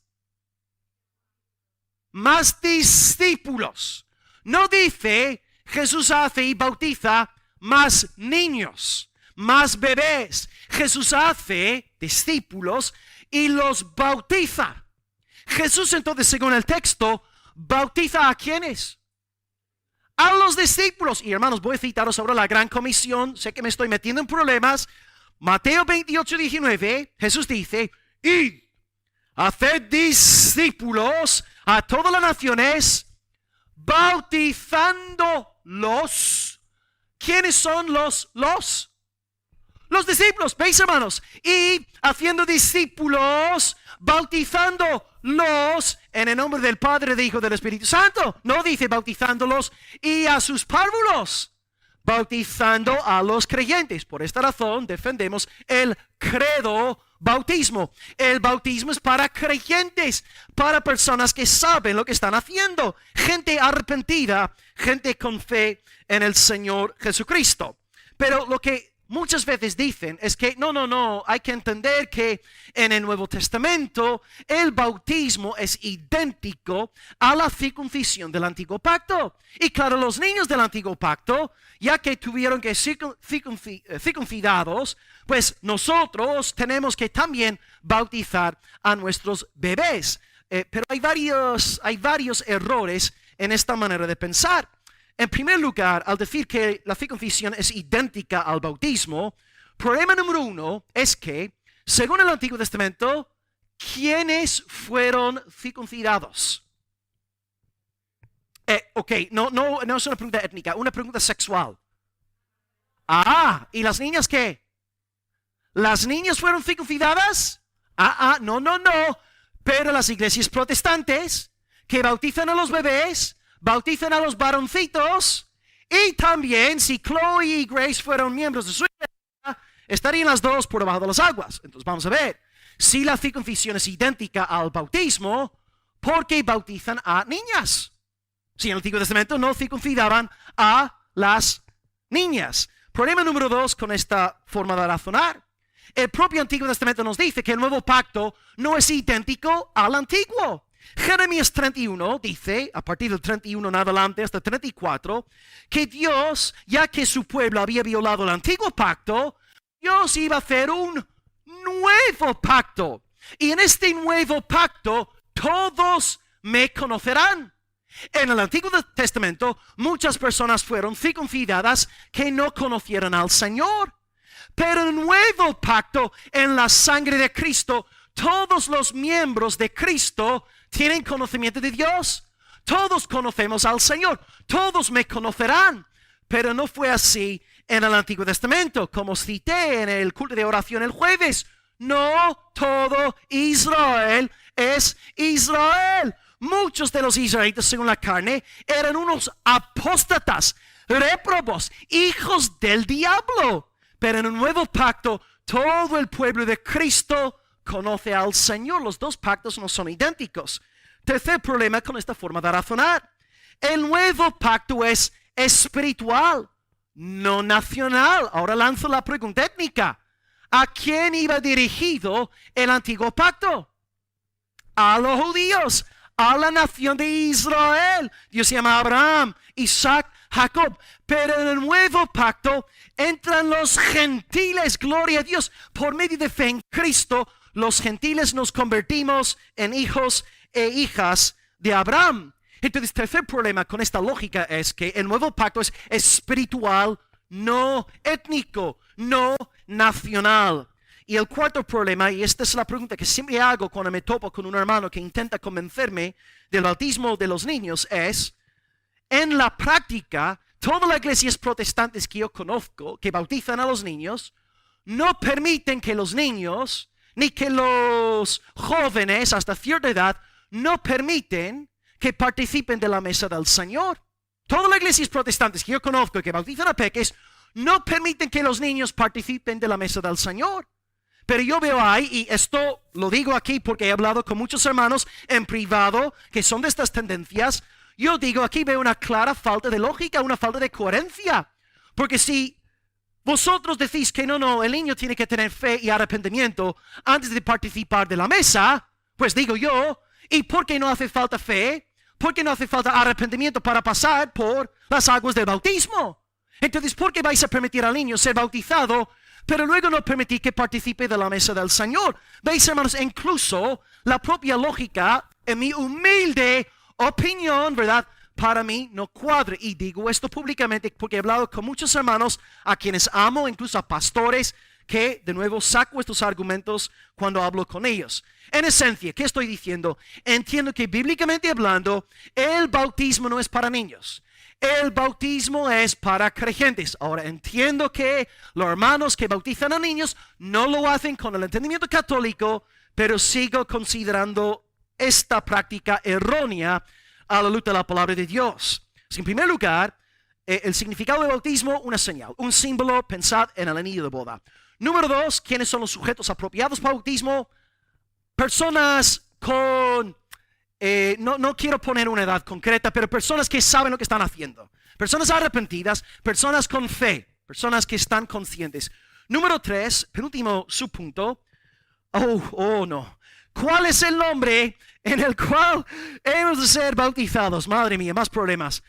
discípulos. No dice Jesús hace y bautiza más niños, más bebés. Jesús hace discípulos y los bautiza. Jesús entonces, según el texto, bautiza a ¿quiénes? A los discípulos. Y hermanos, voy a citaros sobre la gran comisión. Sé que me estoy metiendo en problemas. Mateo 28:19, Jesús dice, id, haced discípulos a todas las naciones, bautizándolos. ¿Quiénes son los discípulos? ¿Veis, hermanos? Y haciendo discípulos, bautizándolos en el nombre del Padre, del Hijo y del Espíritu Santo. No dice bautizándolos y a sus párvulos, bautizando a los creyentes. Por esta razón defendemos el credo bautismo. El bautismo es para creyentes, para personas que saben lo que están haciendo, gente arrepentida, gente con fe en el Señor Jesucristo. Pero lo que muchas veces dicen es que no, hay que entender que en el Nuevo Testamento el bautismo es idéntico a la circuncisión del Antiguo Pacto. Y claro, los niños del Antiguo Pacto, ya que tuvieron que ser circuncidados, pues nosotros tenemos que también bautizar a nuestros bebés. Pero hay varios errores en esta manera de pensar. En primer lugar, al decir que la circuncisión es idéntica al bautismo, problema número uno es que, según el Antiguo Testamento, ¿quiénes fueron circuncidados? No es una pregunta étnica, una pregunta sexual. ¿Y las niñas qué? ¿Las niñas fueron circuncidadas? No. Pero las iglesias protestantes que bautizan a los bebés, bautizan a los varoncitos, y también si Chloe y Grace fueron miembros de su iglesia, estarían las dos por debajo de las aguas. Entonces vamos a ver, si la circuncisión es idéntica al bautismo, ¿por qué bautizan a niñas? Si en el Antiguo Testamento no circuncidaban a las niñas. Problema número 2 con esta forma de razonar. El propio Antiguo Testamento nos dice que el nuevo pacto no es idéntico al antiguo. Jeremías 31 dice, a partir del 31 en adelante hasta 34, que Dios, ya que su pueblo había violado el antiguo pacto, Dios iba a hacer un nuevo pacto. Y en este nuevo pacto todos me conocerán. En el Antiguo Testamento muchas personas fueron circuncidadas que no conocieron al Señor. Pero en el nuevo pacto, en la sangre de Cristo, todos los miembros de Cristo tienen conocimiento de Dios. Todos conocemos al Señor. Todos me conocerán. Pero no fue así en el Antiguo Testamento. Como cité en el culto de oración el jueves, no todo Israel es Israel. Muchos de los israelitas, según la carne, eran unos apóstatas, réprobos, hijos del diablo. Pero en el nuevo pacto, todo el pueblo de Cristo conoce al Señor. Los dos pactos no son idénticos. Tercer problema con esta forma de razonar. El nuevo pacto es espiritual, no nacional. Ahora lanzo la pregunta étnica. ¿A quién iba dirigido el antiguo pacto? A los judíos, a la nación de Israel. Dios se llama Abraham, Isaac, Jacob. Pero en el nuevo pacto entran los gentiles. Gloria a Dios. Por medio de fe en Cristo, los gentiles nos convertimos en hijos e hijas de Abraham. Entonces, tercer problema con esta lógica es que el nuevo pacto es espiritual, no étnico, no nacional. Y el cuarto problema, y esta es la pregunta que siempre hago cuando me topo con un hermano que intenta convencerme del bautismo de los niños, es, en la práctica, todas las iglesias protestantes que yo conozco que bautizan a los niños, no permiten que los niños, ni que los jóvenes hasta cierta edad, no permiten que participen de la mesa del Señor. Todas las iglesias protestantes que yo conozco que bautizan a peques no permiten que los niños participen de la mesa del Señor. Pero yo veo ahí, y esto lo digo aquí porque he hablado con muchos hermanos en privado que son de estas tendencias. Yo digo, aquí veo una clara falta de lógica, una falta de coherencia. Porque si vosotros decís que no, el niño tiene que tener fe y arrepentimiento antes de participar de la mesa, pues digo yo, ¿y por qué no hace falta fe? ¿Por qué no hace falta arrepentimiento para pasar por las aguas del bautismo? Entonces, ¿por qué vais a permitir al niño ser bautizado, pero luego no permitir que participe de la mesa del Señor? Veis, hermanos, incluso la propia lógica, en mi humilde opinión, ¿verdad?, para mí no cuadra. Y digo esto públicamente porque he hablado con muchos hermanos a quienes amo, incluso a pastores, que de nuevo saco estos argumentos cuando hablo con ellos. En esencia, ¿qué estoy diciendo? Entiendo que bíblicamente hablando, el bautismo no es para niños. El bautismo es para creyentes. Ahora, entiendo que los hermanos que bautizan a niños no lo hacen con el entendimiento católico, pero sigo considerando esta práctica errónea a la luz de la palabra de Dios. En primer lugar, el significado del bautismo, una señal, un símbolo, pensad en el anillo de boda. Número 2, ¿quiénes son los sujetos apropiados para bautismo? Personas con... no quiero poner una edad concreta, pero personas que saben lo que están haciendo. Personas arrepentidas, personas con fe, personas que están conscientes. Número 3, penúltimo subpunto. Oh no. ¿Cuál es el nombre en el cual hemos de ser bautizados? Madre mía, más problemas.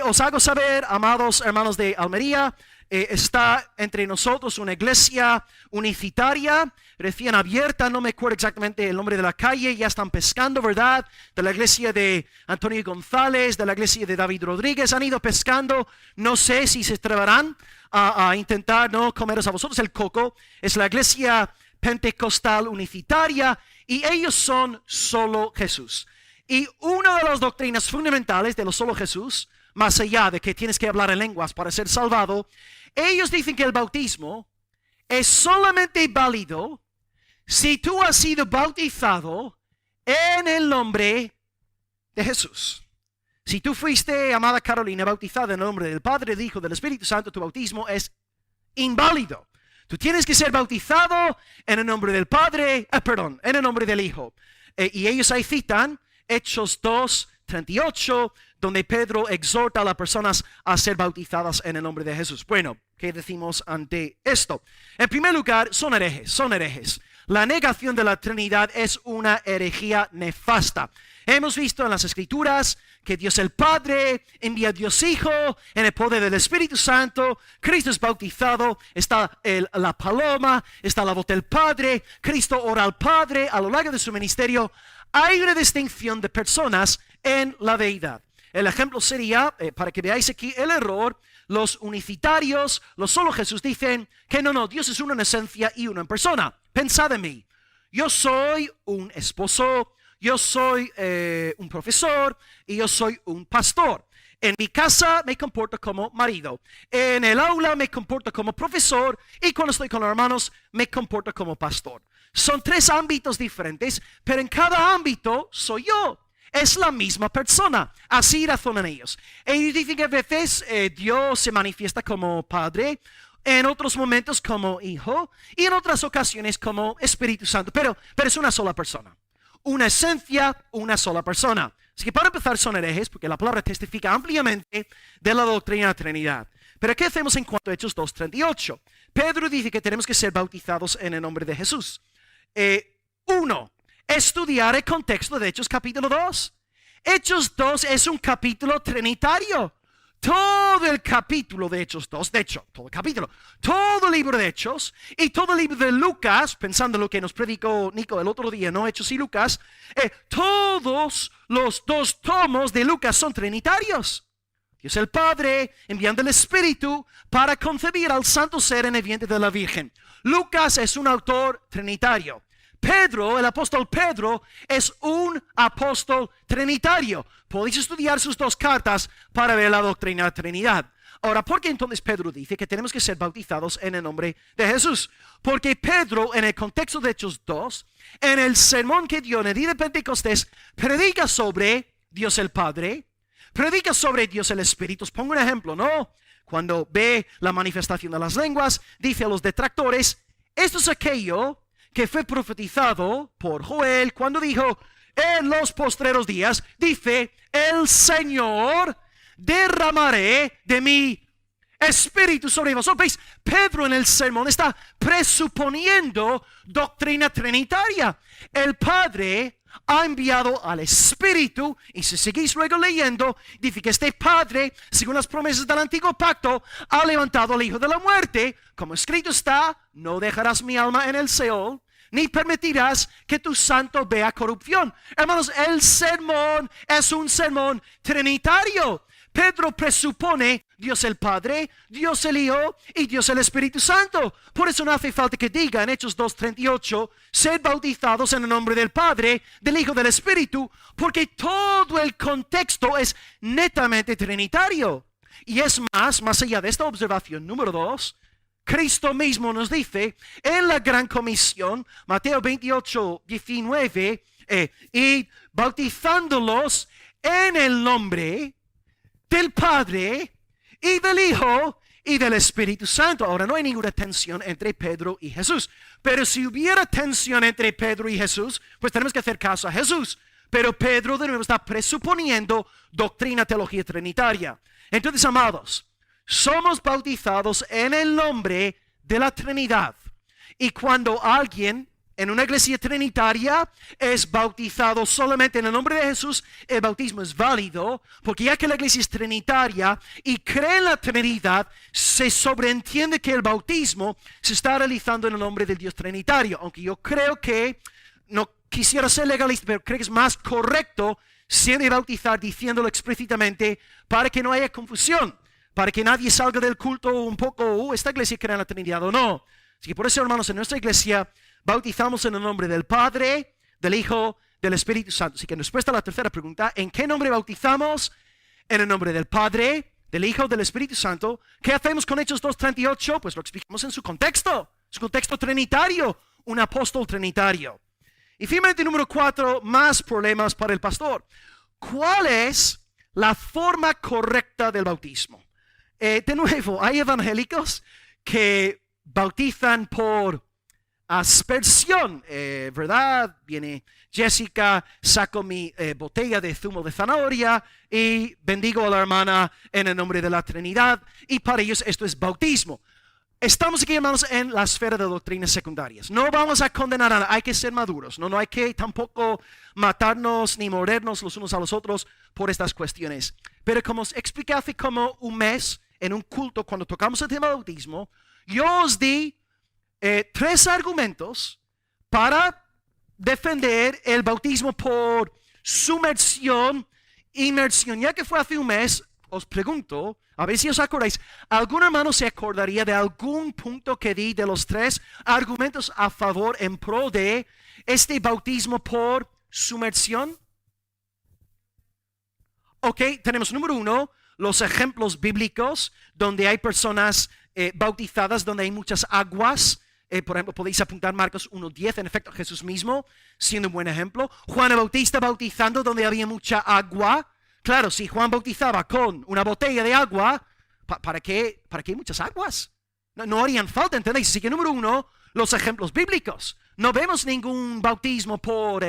Os hago saber, amados hermanos de Almería, está entre nosotros una iglesia unicitaria, recién abierta, no me acuerdo exactamente el nombre de la calle, ya están pescando, ¿verdad? De la iglesia de Antonio González, de la iglesia de David Rodríguez, han ido pescando, no sé si se atreverán a intentar no comeros a vosotros el coco. Es la iglesia pentecostal unicitaria y ellos son solo Jesús. Y una de las doctrinas fundamentales de lo solo Jesús, más allá de que tienes que hablar en lenguas para ser salvado, ellos dicen que el bautismo es solamente válido si tú has sido bautizado en el nombre de Jesús. Si tú fuiste, amada Carolina, bautizada en el nombre del Padre, del Hijo, del Espíritu Santo, tu bautismo es inválido. Tú tienes que ser bautizado en el nombre del Padre, en el nombre del Hijo. Y ellos ahí citan Hechos 2:38, donde Pedro exhorta a las personas a ser bautizadas en el nombre de Jesús. Bueno, ¿qué decimos ante esto? En primer lugar, son herejes. La negación de la Trinidad es una herejía nefasta. Hemos visto en las Escrituras que Dios el Padre envía a Dios Hijo en el poder del Espíritu Santo. Cristo es bautizado, está la paloma, está la voz del Padre. Cristo ora al Padre a lo largo de su ministerio. Hay una distinción de personas en la deidad. El ejemplo sería, para que veáis aquí el error, los unicitarios, los solo Jesús dicen que no, Dios es uno en esencia y uno en persona. Pensad en mí. Yo soy un esposo, yo soy un profesor y yo soy un pastor. En mi casa me comporto como marido. En el aula me comporto como profesor y cuando estoy con los hermanos me comporto como pastor. Son 3 ámbitos diferentes, pero en cada ámbito soy yo. Es la misma persona. Así razonan ellos. Ellos dicen que a veces Dios se manifiesta como Padre, en otros momentos como Hijo y en otras ocasiones como Espíritu Santo. Pero es una sola persona. Una esencia, una sola persona. Así que para empezar son herejes porque la palabra testifica ampliamente de la doctrina de la Trinidad. Pero ¿qué hacemos en cuanto a Hechos 2:38? Pedro dice que tenemos que ser bautizados en el nombre de Jesús. 1. Estudiar el contexto de Hechos capítulo 2. Hechos 2 es un capítulo trinitario. Todo el capítulo de Hechos 2, de hecho, todo el libro de Hechos y todo el libro de Lucas, pensando en lo que nos predicó Nico el otro día, ¿no? Hechos y Lucas, todos los 2 tomos de Lucas son trinitarios. Dios el Padre enviando el Espíritu para concebir al santo ser en el vientre de la Virgen. Lucas es un autor trinitario. Pedro, el apóstol Pedro, es un apóstol trinitario. Podéis estudiar sus 2 cartas para ver la doctrina de la Trinidad. Ahora, ¿por qué entonces Pedro dice que tenemos que ser bautizados en el nombre de Jesús? Porque Pedro, en el contexto de Hechos 2, en el sermón que dio en el día de Pentecostés, predica sobre Dios el Padre, predica sobre Dios el Espíritu. Os pongo un ejemplo, ¿no? Cuando ve la manifestación de las lenguas, dice a los detractores, esto es aquello que fue profetizado por Joel cuando dijo, en los postreros días, dice, el Señor, derramaré de mi Espíritu sobre vosotros. ¿Veis? Pedro en el sermón está presuponiendo doctrina trinitaria. El Padre ha enviado al Espíritu, y si seguís luego leyendo, dice que este Padre, según las promesas del antiguo pacto, ha levantado al Hijo de la muerte, como escrito está, no dejarás mi alma en el Seol, ni permitirás que tu santo vea corrupción. Hermanos, el sermón es un sermón trinitario. Pedro presupone Dios el Padre, Dios el Hijo y Dios el Espíritu Santo. Por eso no hace falta que diga en Hechos 2:38, sed bautizados en el nombre del Padre, del Hijo, del Espíritu, porque todo el contexto es netamente trinitario. Y es más allá de esta observación número 2, Cristo mismo nos dice en la gran comisión, Mateo 28:19, y bautizándolos en el nombre del Padre y del Hijo y del Espíritu Santo. Ahora no hay ninguna tensión entre Pedro y Jesús, pero si hubiera tensión entre Pedro y Jesús, pues tenemos que hacer caso a Jesús. Pero Pedro de nuevo está presuponiendo doctrina, teología trinitaria. Entonces, amados, somos bautizados en el nombre de la Trinidad. Y cuando alguien en una iglesia trinitaria es bautizado solamente en el nombre de Jesús, el bautismo es válido, porque ya que la iglesia es trinitaria y cree en la Trinidad, se sobreentiende que el bautismo se está realizando en el nombre del Dios trinitario. Aunque yo creo que, no quisiera ser legalista, pero creo que es más correcto siempre bautizar diciéndolo explícitamente para que no haya confusión, para que nadie salga del culto un poco, esta iglesia cree en la Trinidad o no. Así que por eso, hermanos, en nuestra iglesia bautizamos en el nombre del Padre, del Hijo, del Espíritu Santo. Así que en respuesta a la tercera pregunta, ¿en qué nombre bautizamos? En el nombre del Padre, del Hijo, del Espíritu Santo. ¿Qué hacemos con Hechos 2:38? Pues lo explicamos en su contexto trinitario, un apóstol trinitario. Y finalmente, número 4, más problemas para el pastor. ¿Cuál es la forma correcta del bautismo? De nuevo, hay evangélicos que bautizan por aspersión, ¿verdad? Viene Jessica, saco mi botella de zumo de zanahoria y bendigo a la hermana en el nombre de la Trinidad, y para ellos esto es bautismo. Estamos aquí, hermanos, en la esfera de doctrinas secundarias. No vamos a condenar a nada, hay que ser maduros, no hay que tampoco matarnos ni mordernos los unos a los otros por estas cuestiones. Pero como os expliqué hace como un mes en un culto cuando tocamos el tema del bautismo, yo os di 3 argumentos para defender el bautismo por sumersión, inmersión. Ya que fue hace un mes, os pregunto, a ver si os acordáis, ¿algún hermano se acordaría de algún punto que di de los 3 argumentos a favor en pro de este bautismo por sumersión? Ok, tenemos número 1, los ejemplos bíblicos donde hay personas bautizadas, donde hay muchas aguas. Por ejemplo, podéis apuntar Marcos 1:10, en efecto Jesús mismo siendo un buen ejemplo. Juan el Bautista bautizando donde había mucha agua. Claro, si Juan bautizaba con una botella de agua, ¿para qué hay muchas aguas? No harían falta, ¿entendéis? Así que número 1, los ejemplos bíblicos. No vemos ningún bautismo por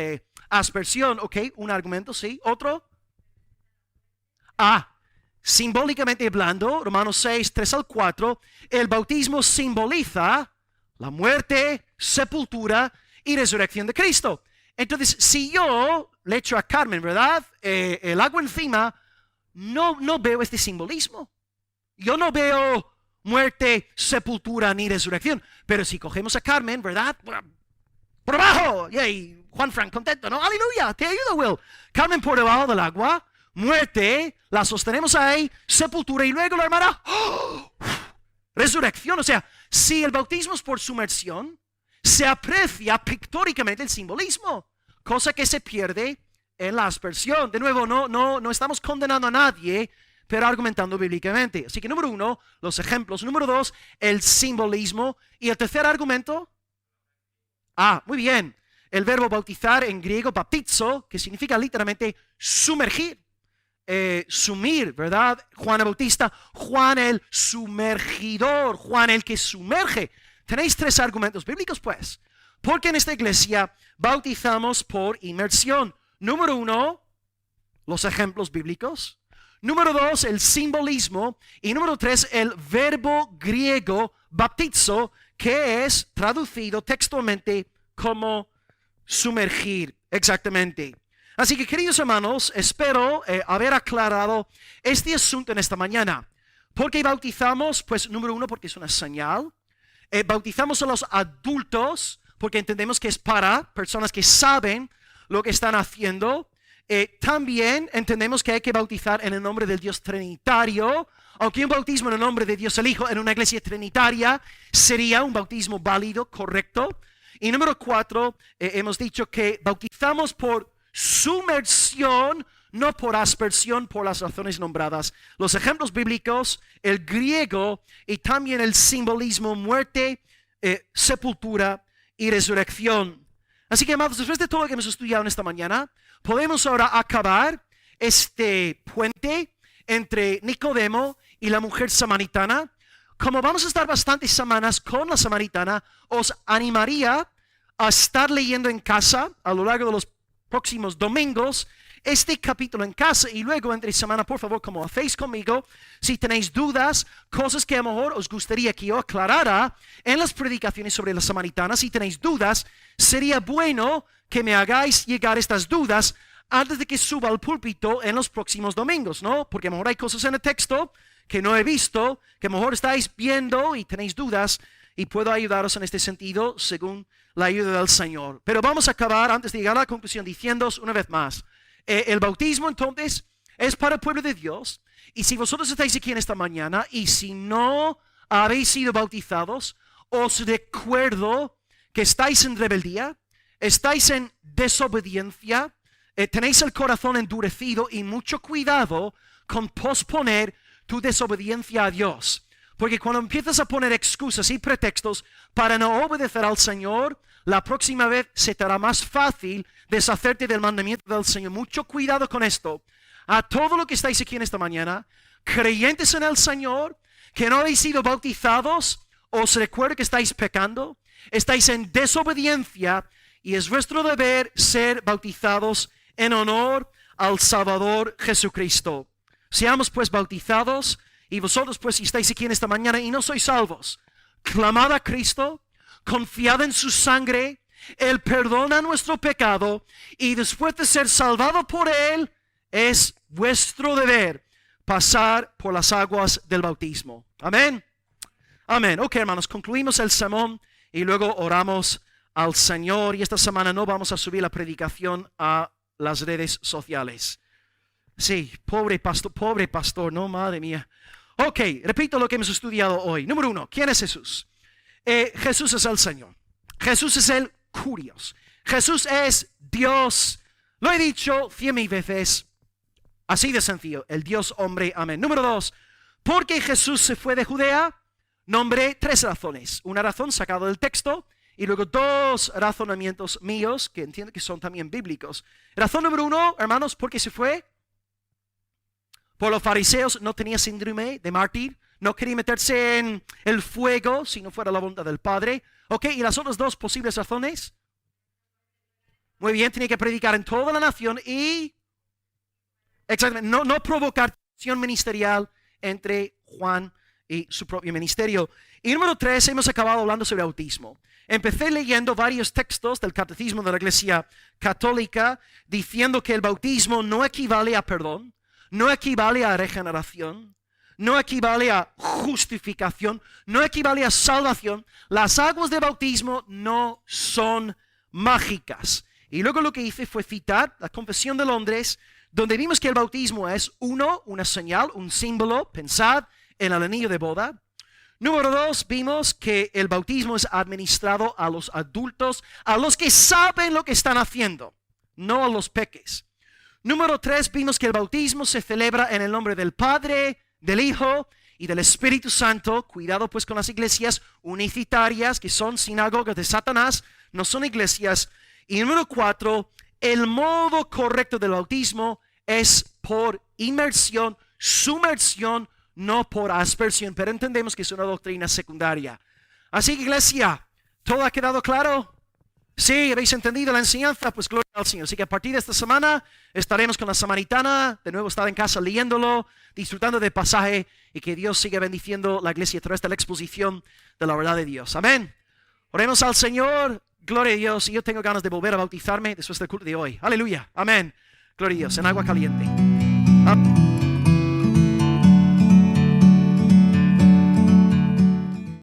aspersión, ok, un argumento, sí. ¿Otro? Simbólicamente hablando, Romanos 6, 3-4, el bautismo simboliza la muerte, sepultura y resurrección de Cristo. Entonces, si yo le echo a Carmen, ¿verdad? El agua encima, no veo este simbolismo. Yo no veo muerte, sepultura ni resurrección. Pero si cogemos a Carmen, ¿verdad? Por abajo. Yay, Juan Frank contento, ¿no? Aleluya, te ayuda, Will. Carmen por debajo del agua, muerte, la sostenemos ahí, sepultura y luego la hermana, ¡oh! Resurrección. O sea, si el bautismo es por sumersión, se aprecia pictóricamente el simbolismo, cosa que se pierde en la aspersión. De nuevo, no estamos condenando a nadie, pero argumentando bíblicamente. Así que número 1, los ejemplos. Número 2, el simbolismo. Y el tercer argumento. Muy bien. el verbo bautizar en griego, baptizo, que significa literalmente sumergir. Sumir, ¿verdad? Juan el Bautista, Juan el sumergidor, Juan el que sumerge. Tenéis 3 argumentos bíblicos, pues. Porque en esta iglesia bautizamos por inmersión. Número 1, los ejemplos bíblicos. Número 2, el simbolismo. Y número 3, el verbo griego baptizo, que es traducido textualmente como sumergir. Exactamente. Así que, queridos hermanos, espero haber aclarado este asunto en esta mañana. ¿Por qué bautizamos? Pues número 1, porque es una señal. Bautizamos a los adultos porque entendemos que es para personas que saben lo que están haciendo. También entendemos que hay que bautizar en el nombre del Dios Trinitario. Aunque un bautismo en el nombre de Dios el Hijo en una iglesia trinitaria sería un bautismo válido, correcto. Y número 4, hemos dicho que bautizamos por sumersión, no por aspersión, por las razones nombradas. Los ejemplos bíblicos, el griego y también el simbolismo, muerte, sepultura y resurrección. Así que, amados, después de todo lo que hemos estudiado en esta mañana, podemos ahora acabar este puente entre Nicodemo y la mujer samaritana. Como vamos a estar bastantes semanas con la samaritana, os animaría a estar leyendo en casa a lo largo de los próximos domingos este capítulo en casa y luego entre semana, por favor, como hacéis conmigo, si tenéis dudas, cosas que a lo mejor os gustaría que yo aclarara en las predicaciones sobre la samaritana, si tenéis dudas, sería bueno que me hagáis llegar estas dudas antes de que suba al púlpito en los próximos domingos, ¿no? Porque a lo mejor hay cosas en el texto que no he visto, que a lo mejor estáis viendo y tenéis dudas y puedo ayudaros en este sentido según la ayuda del Señor. Pero vamos a acabar antes de llegar a la conclusión diciéndoos una vez más, el bautismo entonces es para el pueblo de Dios y si vosotros estáis aquí en esta mañana y si no habéis sido bautizados, os recuerdo que estáis en rebeldía, estáis en desobediencia, tenéis el corazón endurecido y mucho cuidado con posponer tu desobediencia a Dios. Porque cuando empiezas a poner excusas y pretextos para no obedecer al Señor, la próxima vez se te hará más fácil deshacerte del mandamiento del Señor. Mucho cuidado con esto. A todo lo que estáis aquí en esta mañana, creyentes en el Señor, que no habéis sido bautizados, os recuerdo que estáis pecando, estáis en desobediencia y es vuestro deber ser bautizados en honor al Salvador Jesucristo. Seamos pues bautizados. Y vosotros pues si estáis aquí en esta mañana y no sois salvos, clamad a Cristo, confiad en su sangre, Él perdona nuestro pecado y después de ser salvado por Él, es vuestro deber pasar por las aguas del bautismo. Amén. Amén. Ok, hermanos, concluimos el sermón y luego oramos al Señor. Y esta semana no vamos a subir la predicación a las redes sociales. Sí, pobre pastor, no, madre mía. Ok, repito lo que hemos estudiado hoy. Número 1, ¿quién es Jesús? Jesús es el Señor. Jesús es el Curios. Jesús es Dios. Lo he dicho 100,000 veces. Así de sencillo, el Dios hombre. Amén. Número 2, ¿por qué Jesús se fue de Judea? Nombré 3 razones. Una razón sacada del texto y luego 2 razonamientos míos que entiendo que son también bíblicos. Razón número 1, hermanos, ¿por qué se fue? Por los fariseos no tenía síndrome de mártir, no quería meterse en el fuego si no fuera la voluntad del Padre. Ok, ¿y las otras 2 posibles razones? Muy bien, tenía que predicar en toda la nación y exactamente, no provocar tensión ministerial entre Juan y su propio ministerio. Y número 3, hemos acabado hablando sobre bautismo. Empecé leyendo varios textos del Catecismo de la Iglesia Católica diciendo que el bautismo no equivale a perdón, no equivale a regeneración, no equivale a justificación, no equivale a salvación. Las aguas de bautismo no son mágicas. Y luego lo que hice fue citar la Confesión de Londres, donde vimos que el bautismo es una señal, un símbolo. Pensad en el anillo de boda. Número 2, vimos que el bautismo es administrado a los adultos, a los que saben lo que están haciendo, no a los peques. Número 3, vimos que el bautismo se celebra en el nombre del Padre, del Hijo y del Espíritu Santo. Cuidado pues con las iglesias unicitarias que son sinagogas de Satanás, no son iglesias. Y número 4, el modo correcto del bautismo es por inmersión, sumersión, no por aspersión. Pero entendemos que es una doctrina secundaria. Así que, iglesia, ¿todo ha quedado claro? Sí, ¿habéis entendido la enseñanza? Pues gloria al Señor. Así que a partir de esta semana estaremos con la Samaritana. De nuevo estar en casa leyéndolo, disfrutando del pasaje y que Dios siga bendiciendo la iglesia a través de la exposición de la verdad de Dios. Amén. Oremos al Señor. Gloria a Dios. Y yo tengo ganas de volver a bautizarme después del culto de hoy. Aleluya. Amén. Gloria a Dios. En agua caliente.